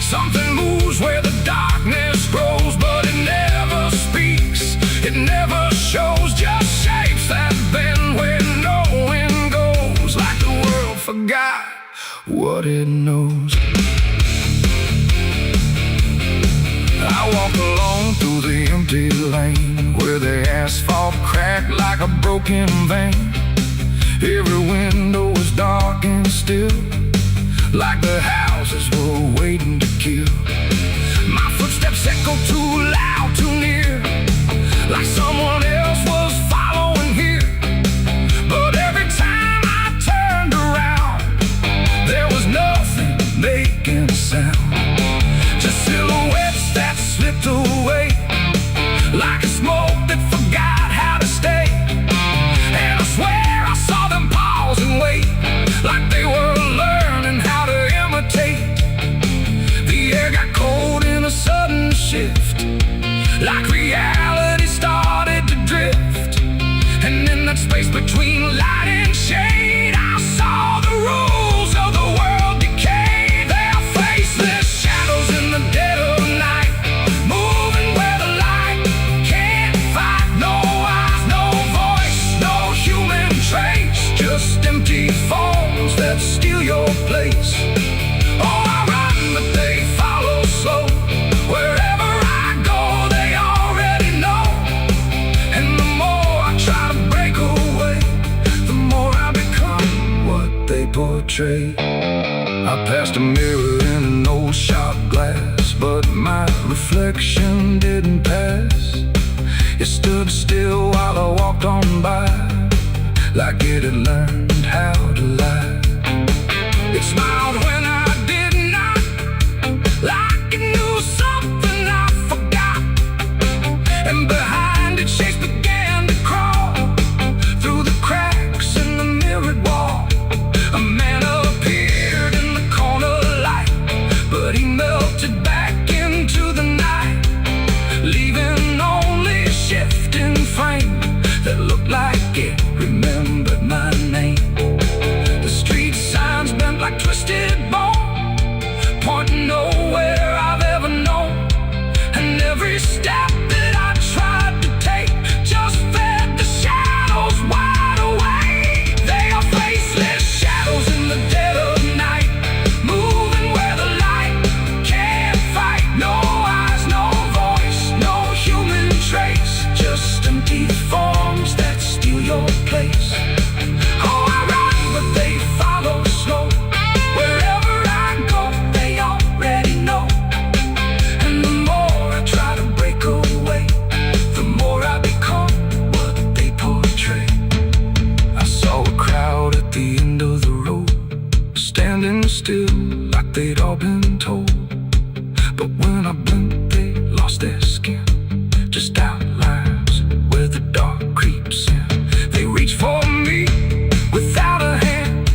Something moves where the darkness grows, but it never speaks, it never shows, just shapes that bend where no wind goes, like the world forgot what it knows. I walk alone through the empty lane, where the asphalt cracked like a broken vein. Every window was dark and still, like the houses were waiting to kill. My footsteps echo too loud, too near, like someone else was following here. But every time I turned around, there was nothing making a sound, just silhouettes that slipped away, like a smoke that forgot how to stay. And I swear I saw them pause and wait, like they were learning how to imitate. The air got cold in a sudden shift, like reality started to drift. And in that space between light and shade, I saw the rules of the world decay. They're faceless shadows in the dead of night, moving where the light can't fight. No eyes, no voice, no human trace, just empty forms that steal your place. Oh, I run, but they follow slow. Wherever I go, they already know. And the more I try to break away, the more I become what they portray. I passed a mirror in an old shot glass, but my reflection didn't pass. It stood still while I walked on by, like it had learned how to lie. It smiled when I did not, like it knew something I forgot. And behind it, shapes began to crawl through the cracks in the mirrored wall. A man appeared in the corner light, but he melted back into the night, leaving only a shifting frame that looked like it remembered my name. The street signs bent like twisted bone, pointing nowhere I've ever known. And every step that I tried to take just fed the shadows wide awake. They are faceless shadows in the dead of night, moving where the light can't fight. No eyes, no voice, no human trace, just empty forms that steal your place. Oh, I run, but they follow slow. Wherever I go, they already know. And the more I try to break away, the more I become what they portray. I saw a crowd at the end of the road, standing still like they'd all been told. But when I blinked, they lost their skin, just outlines where the dark creeps in. They reach for me without a hand,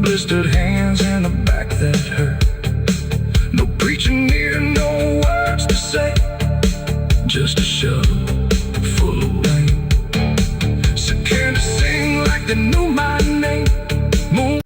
blistered hands and a back that hurt. No preaching near, no words to say, just a shovel full of rain. Scared to sing like they knew my name. Moon.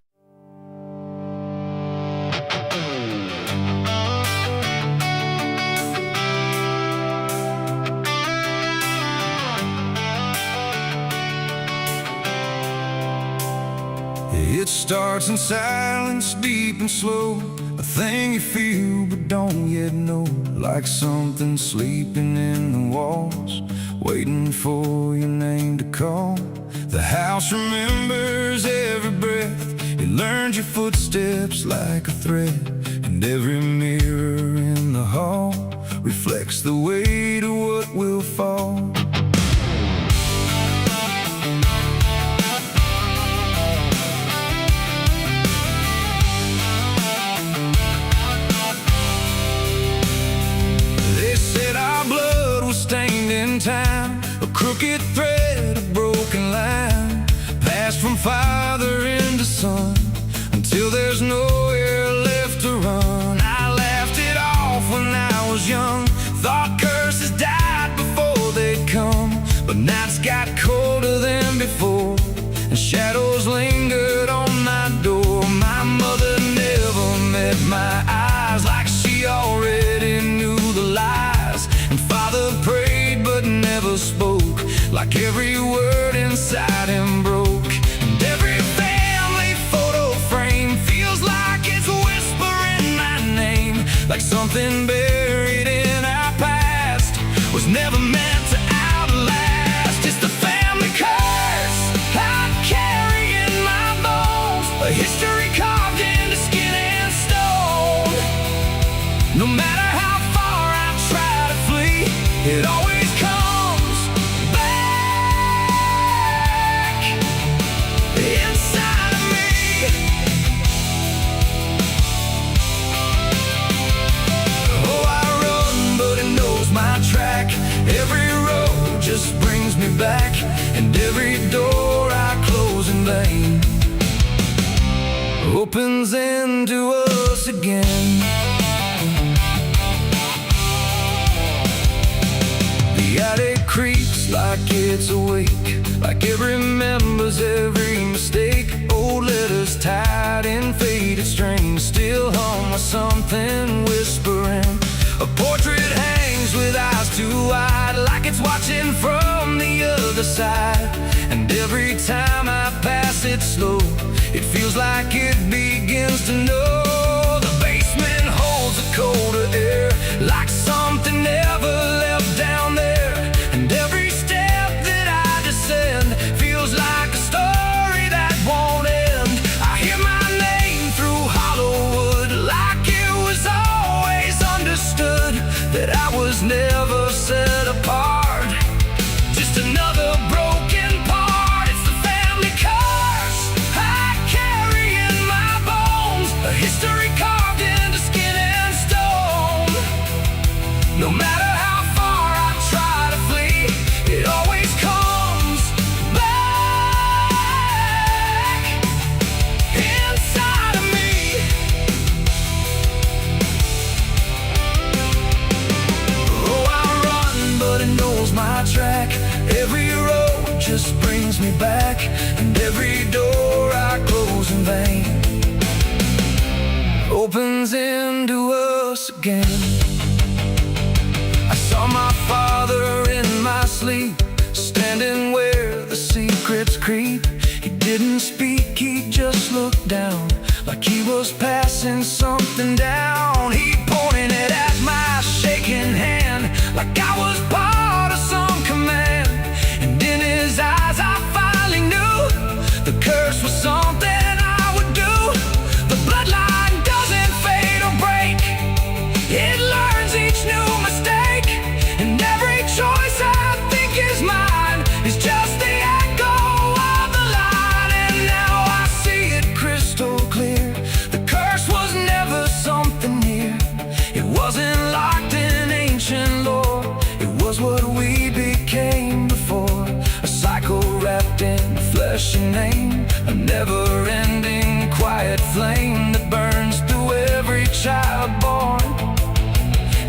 It starts in silence, deep and slow, a thing you feel but don't yet know. Like something sleeping in the walls, waiting for your name to call. The house remembers every breath, it learns your footsteps like a thread. And every mirror in the hall reflects the weight of what will fall. Stained in time, a crooked thread, a broken line, passed from father into son, until there's nowhere left to run. I laughed it off when I was young, thought curses died before they'd come. But nights got colder than before, and shadows lingered on my door. My mother never met my eyes, like she already knew the lies. And father prayed but never spoke, like every word inside him broke. And every family photo frame feels like it's whispering my name, like something buried in our past was never meant to outlast. It's the family curse I carry in my bones, a history carved into skin and stone. No matter how far I try to flee, it always comes back inside of me. Oh, I run, but it knows my track. Every road just brings me back, and every door I close in vain opens into us again. The attic creaks like it's awake, like it remembers every mistake. Old letters tied in faded strings still hum with something whispering. A portrait hangs with eyes too wide, like it's watching from the other side. And every time I pass it slow, it feels like it begins to know. The basement holds a colder air, like something never left down there. And every step that I descend feels like a story that won't end. I hear my name through Hollywood, like it was always understood that I was never set apart, just another broken part. It's the family curse I carry in my bones, a history carved into skin and stone. No matter how far I try to flee, it always comes back inside of me. Oh, I run, but it knows my track. Every road just brings me back, and every door I close in vain opens into us again. I saw my father in my sleep, standing where the secrets creep. He didn't speak, he just looked down, like he was passing something down. He pointed it at my shaking hand, like I was part of some command. And in his eyes I finally knew the curse was something I would do. The bloodline doesn't fade or break, it learns each new mistake. And every choice I think is mine is just the echo of the line. And now I see it crystal clear, the curse was never something near. It wasn't locked in ancient lore, it was what
red flame that burns through every child born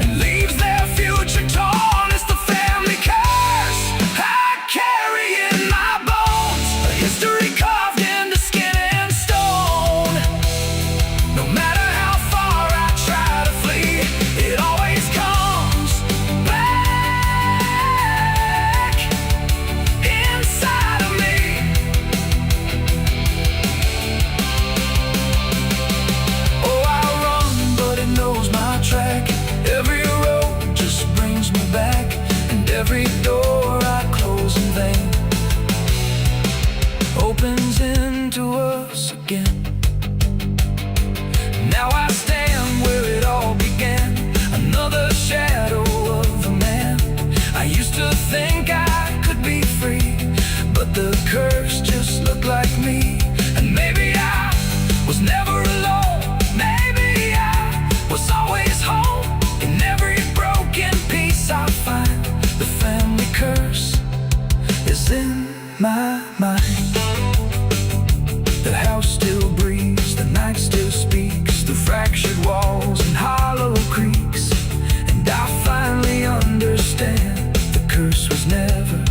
and leaves their future torn. It's the family curse I carry in my bones, a history carved into skin and stone. No matter how far I try to flee, it always comes back inside of me. Oh, I run, but it knows my track. Every road just brings me back, and every door I close in vain opens into us again. Now I stand where it all began, another shadow of a man. I used to think I could be free, but the curse just looked like me. And maybe I was never alone, maybe I was always home. In every broken piece I find, the family curse is in my mind. The house still breathes, the night still speaks through fractured walls and hollow creaks. And I finally understand the curse was never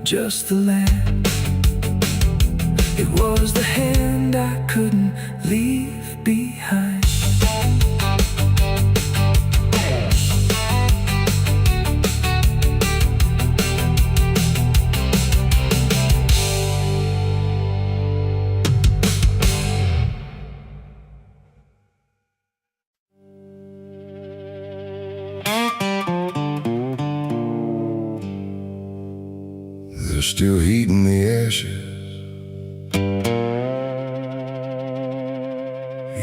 just the land. It was the hand I couldn't leave behind.
There's still heat in the ashes,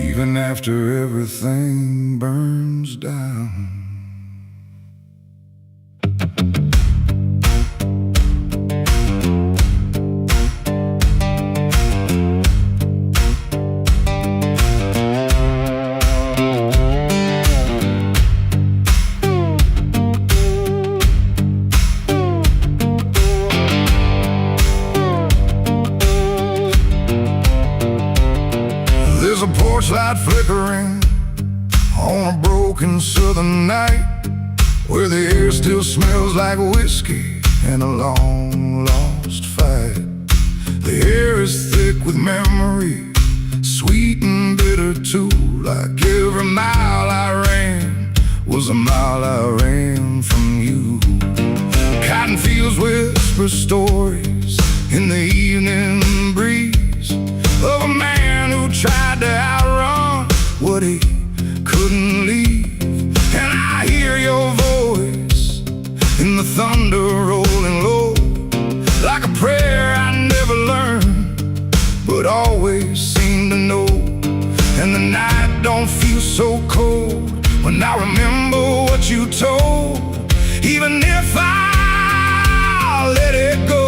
even after everything burns down. There's a porch light flickering on a broken southern night, where the air still smells like whiskey and a long lost fight. The air is thick with memory, sweet and bitter too. Like every mile I ran was a mile I ran from you. Cotton fields whisper stories in the evening breeze of a man who tried to outrun what he couldn't leave. And I hear your voice in the thunder rolling low, like a prayer I never learned but always seem to know. And the night don't feel so cold when I remember what you told, even if I let it go.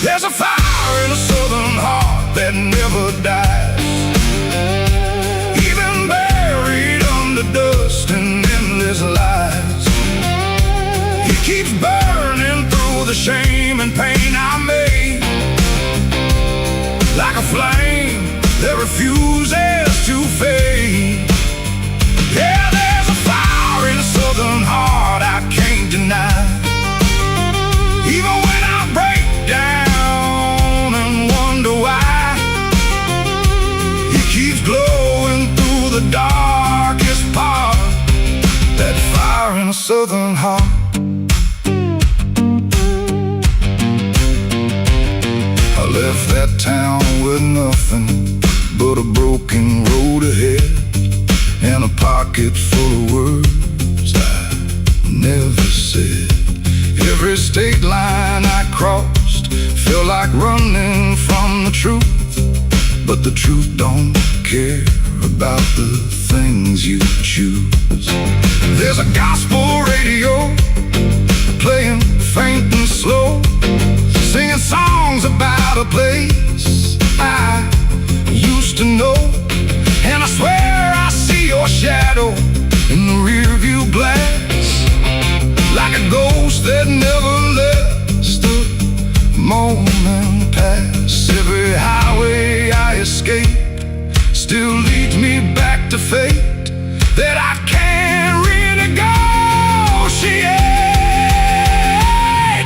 There's a fire in a southern heart that never dies, even buried under dust and endless lies. It keeps burning through the shame and pain I made, like a flame that refuses to fade. Yeah, there's a fire in a southern heart I can't deny, even when I break down and wonder why. It keeps glowing through the darkest part, that fire in a southern heart. I left that town with nothing but a broken road ahead, and a pocket full of words I never said. Every state line I crossed felt like running from the truth, but the truth don't care about the things you choose. There's a gospel radio playing faint and slow, singing songs about a place I used to know. And I swear I see your shadow in the rearview glass, like a ghost that never lets the moment pass. Every high
fate that I can't renegotiate.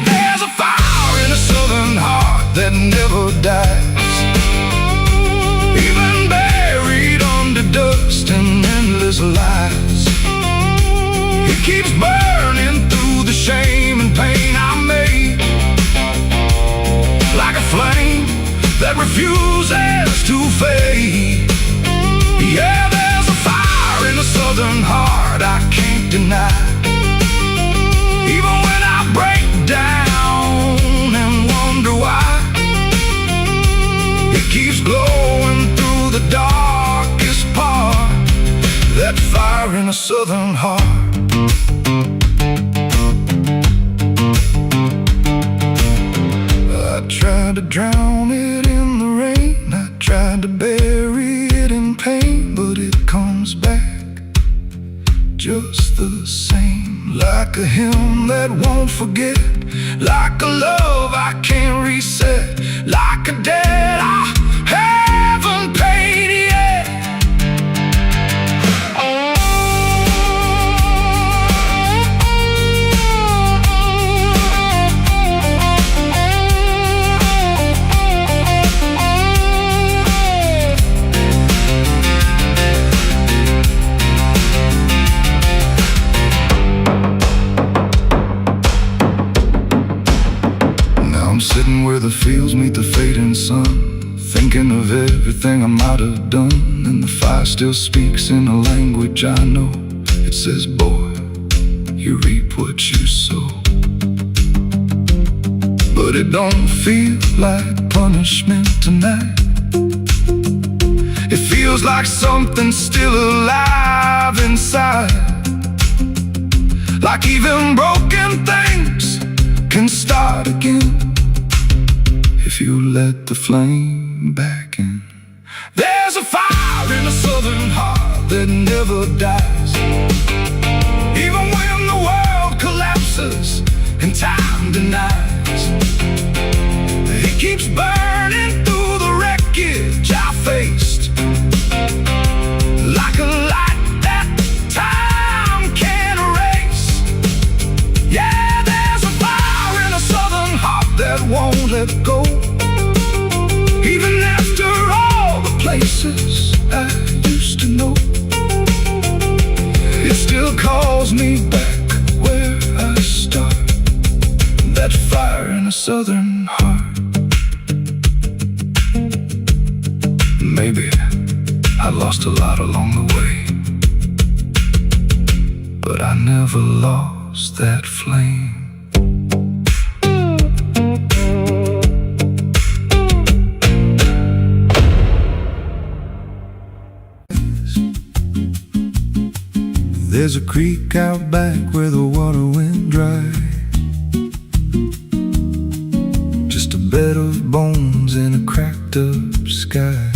There's a fire in a southern heart that never dies, even buried under dust and endless lies. It keeps burning through the shame and pain I made, like a flame that refuses to fade. Yeah, there's a fire in a southern heart I can't deny, even when I break down and wonder why. It keeps glowing through the darkest part, that fire in a southern heart. I tried to drown it in the rain, I tried to bury it in pain, but it comes back just the same, like a hymn that won't forget, like a love I can't reset, like a debt I haven't paid yet. Sitting where the fields meet the fading sun, thinking of everything I might have done, and the fire still speaks in a language I know. It says, boy, you reap what you sow. But it don't feel like punishment tonight. It feels like something still alive inside, like even broken things can start again if you let the flame back in. There's a fire in a southern heart that never dies, even when the world collapses and time denies. It keeps burning through the wreckage I faced, like a light that time can't erase. Yeah, there's a fire in a southern heart that won't let go, even after all the places I used to know. It still calls me back where I start, that fire in a southern heart. Maybe I lost a lot along the way, but I never lost that flame. There's a creek out back where the water went dry, just a bed of bones in a cracked up sky.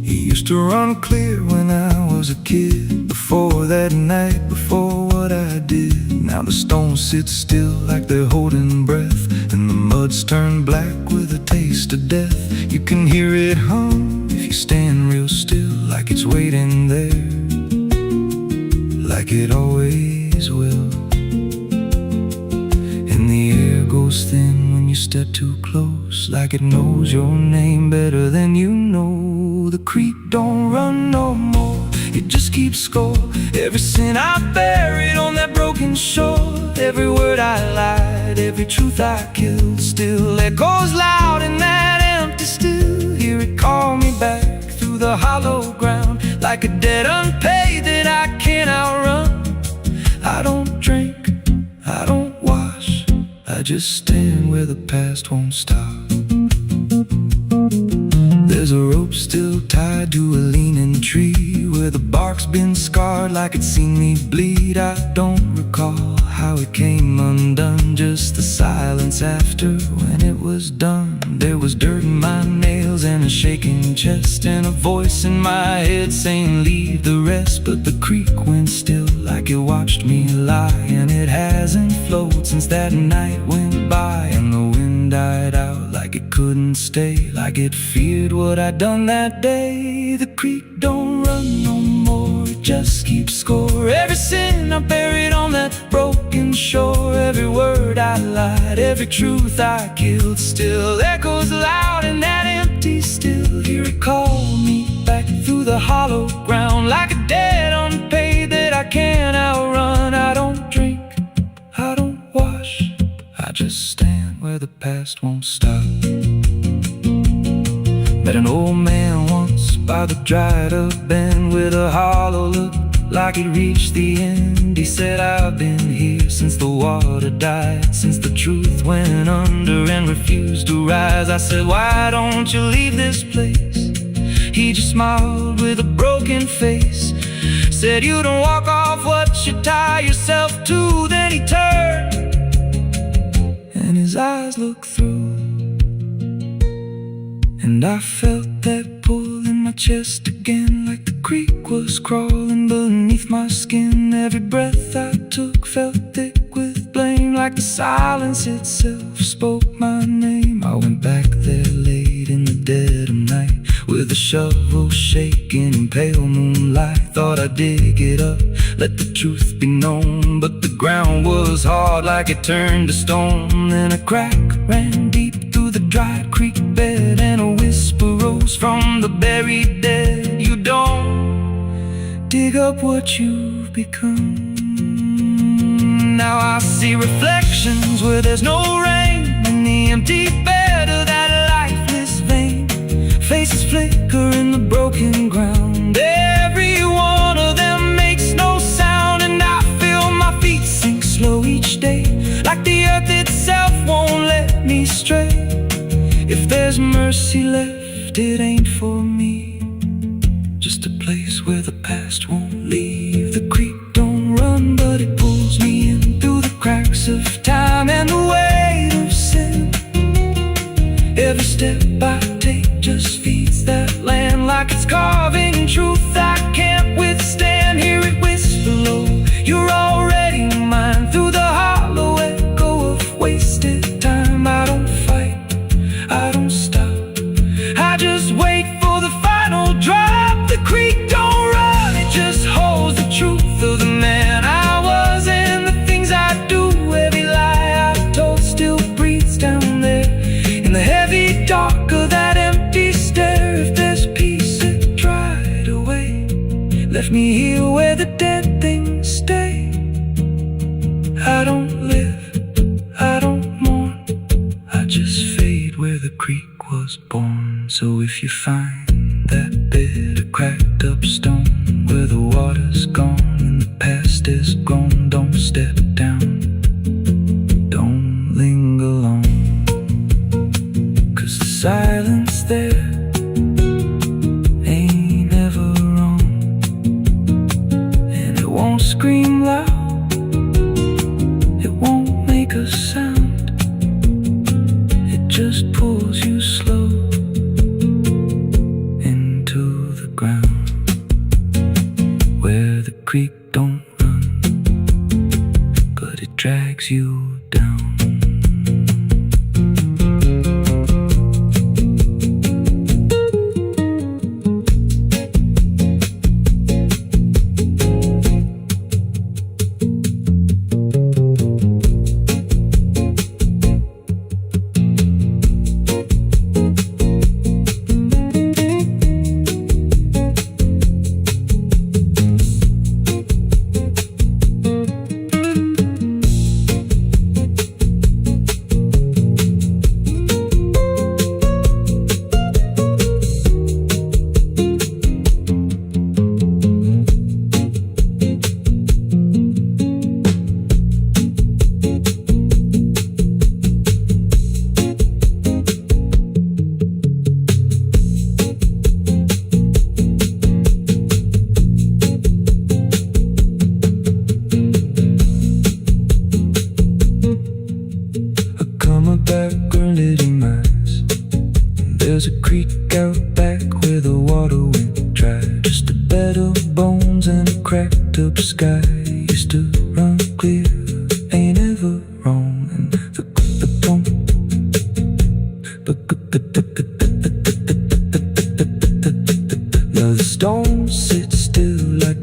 It used to run clear when I was a kid, before that night, before what I did. Now the stones sit still like they're holding breath, and the mud's turned black with a taste of death. You can hear it hum if you stand real still, like it's waiting there, like it always will. And the air goes thin when you step too close, like it knows your name better than you know. The creek don't run no more, it just keeps score. Every sin I buried on that broken shore, every word I lied, every truth I killed, still echoes loud in that empty still. Hear it call me back through the hollow ground, like a debt unpaid that I can't outrun. I don't drink, I don't wash, I just stand where the past won't stop. There's a rope still tied to a leaning tree, where the bark's been scarred like it's seen me bleed. I don't recall how it came undone, just the silence after when it was done. There was dirt in my nails and a shaking chest, and a voice in my head saying leave the rest. But the creek went still like it watched me lie, and it hasn't flowed since that night went by. And the wind
then died out like it couldn't stay, like it feared what I'd done that day. The creek don't run no more, it just keeps score. Every sin I buried on that broken shore, every word I lied, every truth I killed, still echoes loud in that empty still. He recalled me back through the hollow ground, like a debt unpaid that I can't outrun. I don't drink, I don't wash, I just stand where the past won't stop. Met an old man once by the dried up bend with a hollow look like he'd reached the end. He said, I've been here since the water died, since the truth went under and refused to rise. I said, why don't you leave this place? He just smiled with a broken face, said, you don't walk off what you tie yourself to. Then he turned and his eyes looked through, and I felt that pull in my chest again, like the creek was crawling beneath my skin. Every breath I took felt thick with blame, like the silence itself spoke my name. I went back there late in the dead of night, with a shovel shaking in pale moonlight. Thought I'd dig it up, let the truth be known, but the ground was hard like it turned to stone. Then a crack ran deep through the dried creek bed, and a whisper rose from the buried dead. You don't dig up what you've become. Now I see reflections where there's no rain, in the empty bed of that lifeless vein. Faces flicker in the broken ground, every one of them makes no sound. And I feel my feet sink slow each day, like the earth itself won't let me stray. If there's mercy left, it ain't for me, just a place where the past won't leave. The creek don't run, but it pulls me in through the cracks of time and the weight of sin. Every step I take just feeds that land, like it's carving truth I can't withstand. Hear it whisper low, you're already mine, through the hollow echo of wasted time. I don't fight, I don't stop, I just wait for the final drop. The creek don't run, it just holds the truth of the man I was and the things I do. Every lie I've told still breathes down there in the heavy dark of that empty stare. If there's peace, it dried away, left me here where the dead things stay. I don't live, I don't mourn, I just fade where the creek was born. So if you find that bit of cracked up stone where the water's gone and the past is gone, don't step down, don't linger long, 'cause the silence there ain't ever wrong, and it won't scream loud, it won't make a sound, it just pulls you slow into the ground. Where the creek don't run, but it drags you down. There's a creek out back where the water went dry, just a bed of bones and a cracked up sky. Used to run clear, ain't ever wrong, and the pump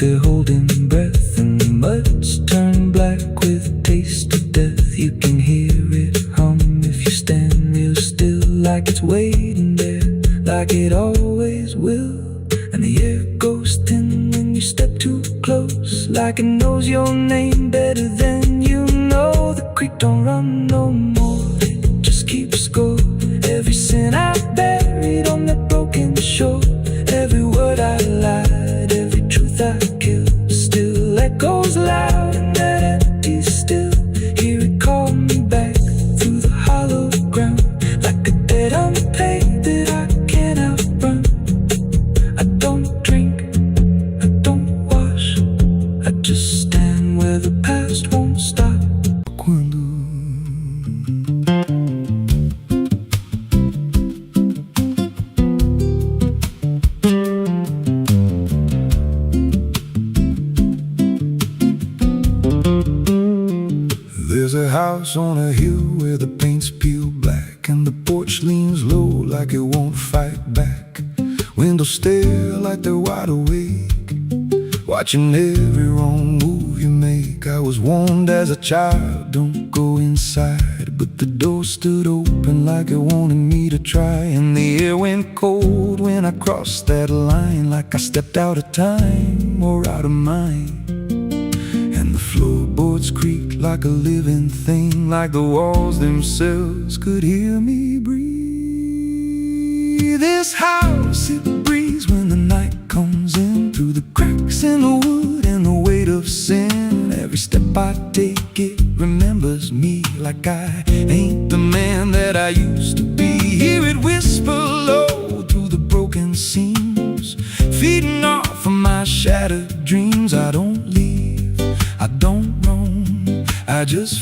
they're holding breath, and the mud's turned black with taste of death. You can hear it hum if you stand real still, like it's waiting there, like it always will. And the air goes thin when you step too close, like it knows your name better than you know. The creek don't run no more, it just keeps score. Every sin I buried on that broken shore, every word I lied, every truth I killed, still echoes loud in that empty still. Hear it call me back through the hollow ground, like a debt unpaid that I can't outrun. I don't drink, I don't wash, I just stand where the past won't stop.
There's a house on a hill where the paint's peeled black, and the porch leans low like it won't fight back. Windows stare like they're wide awake, watching every wrong move you make. I was warned as a child, don't go inside, but the door stood open like it wanted me to try. And the air went cold when I crossed that line, like I stepped out of time or out of mind. And the floorboards creaked like a living thing, like the walls themselves could hear me breathe. This house, it breathes when the night comes in, through the cracks in the wood and the weight of sin. Every step I take, it remembers me, like I ain't the man that I used to be. Hear it whisper low through the broken seams, feeding off of my shattered dreams. I don't leave, I don't roam, I just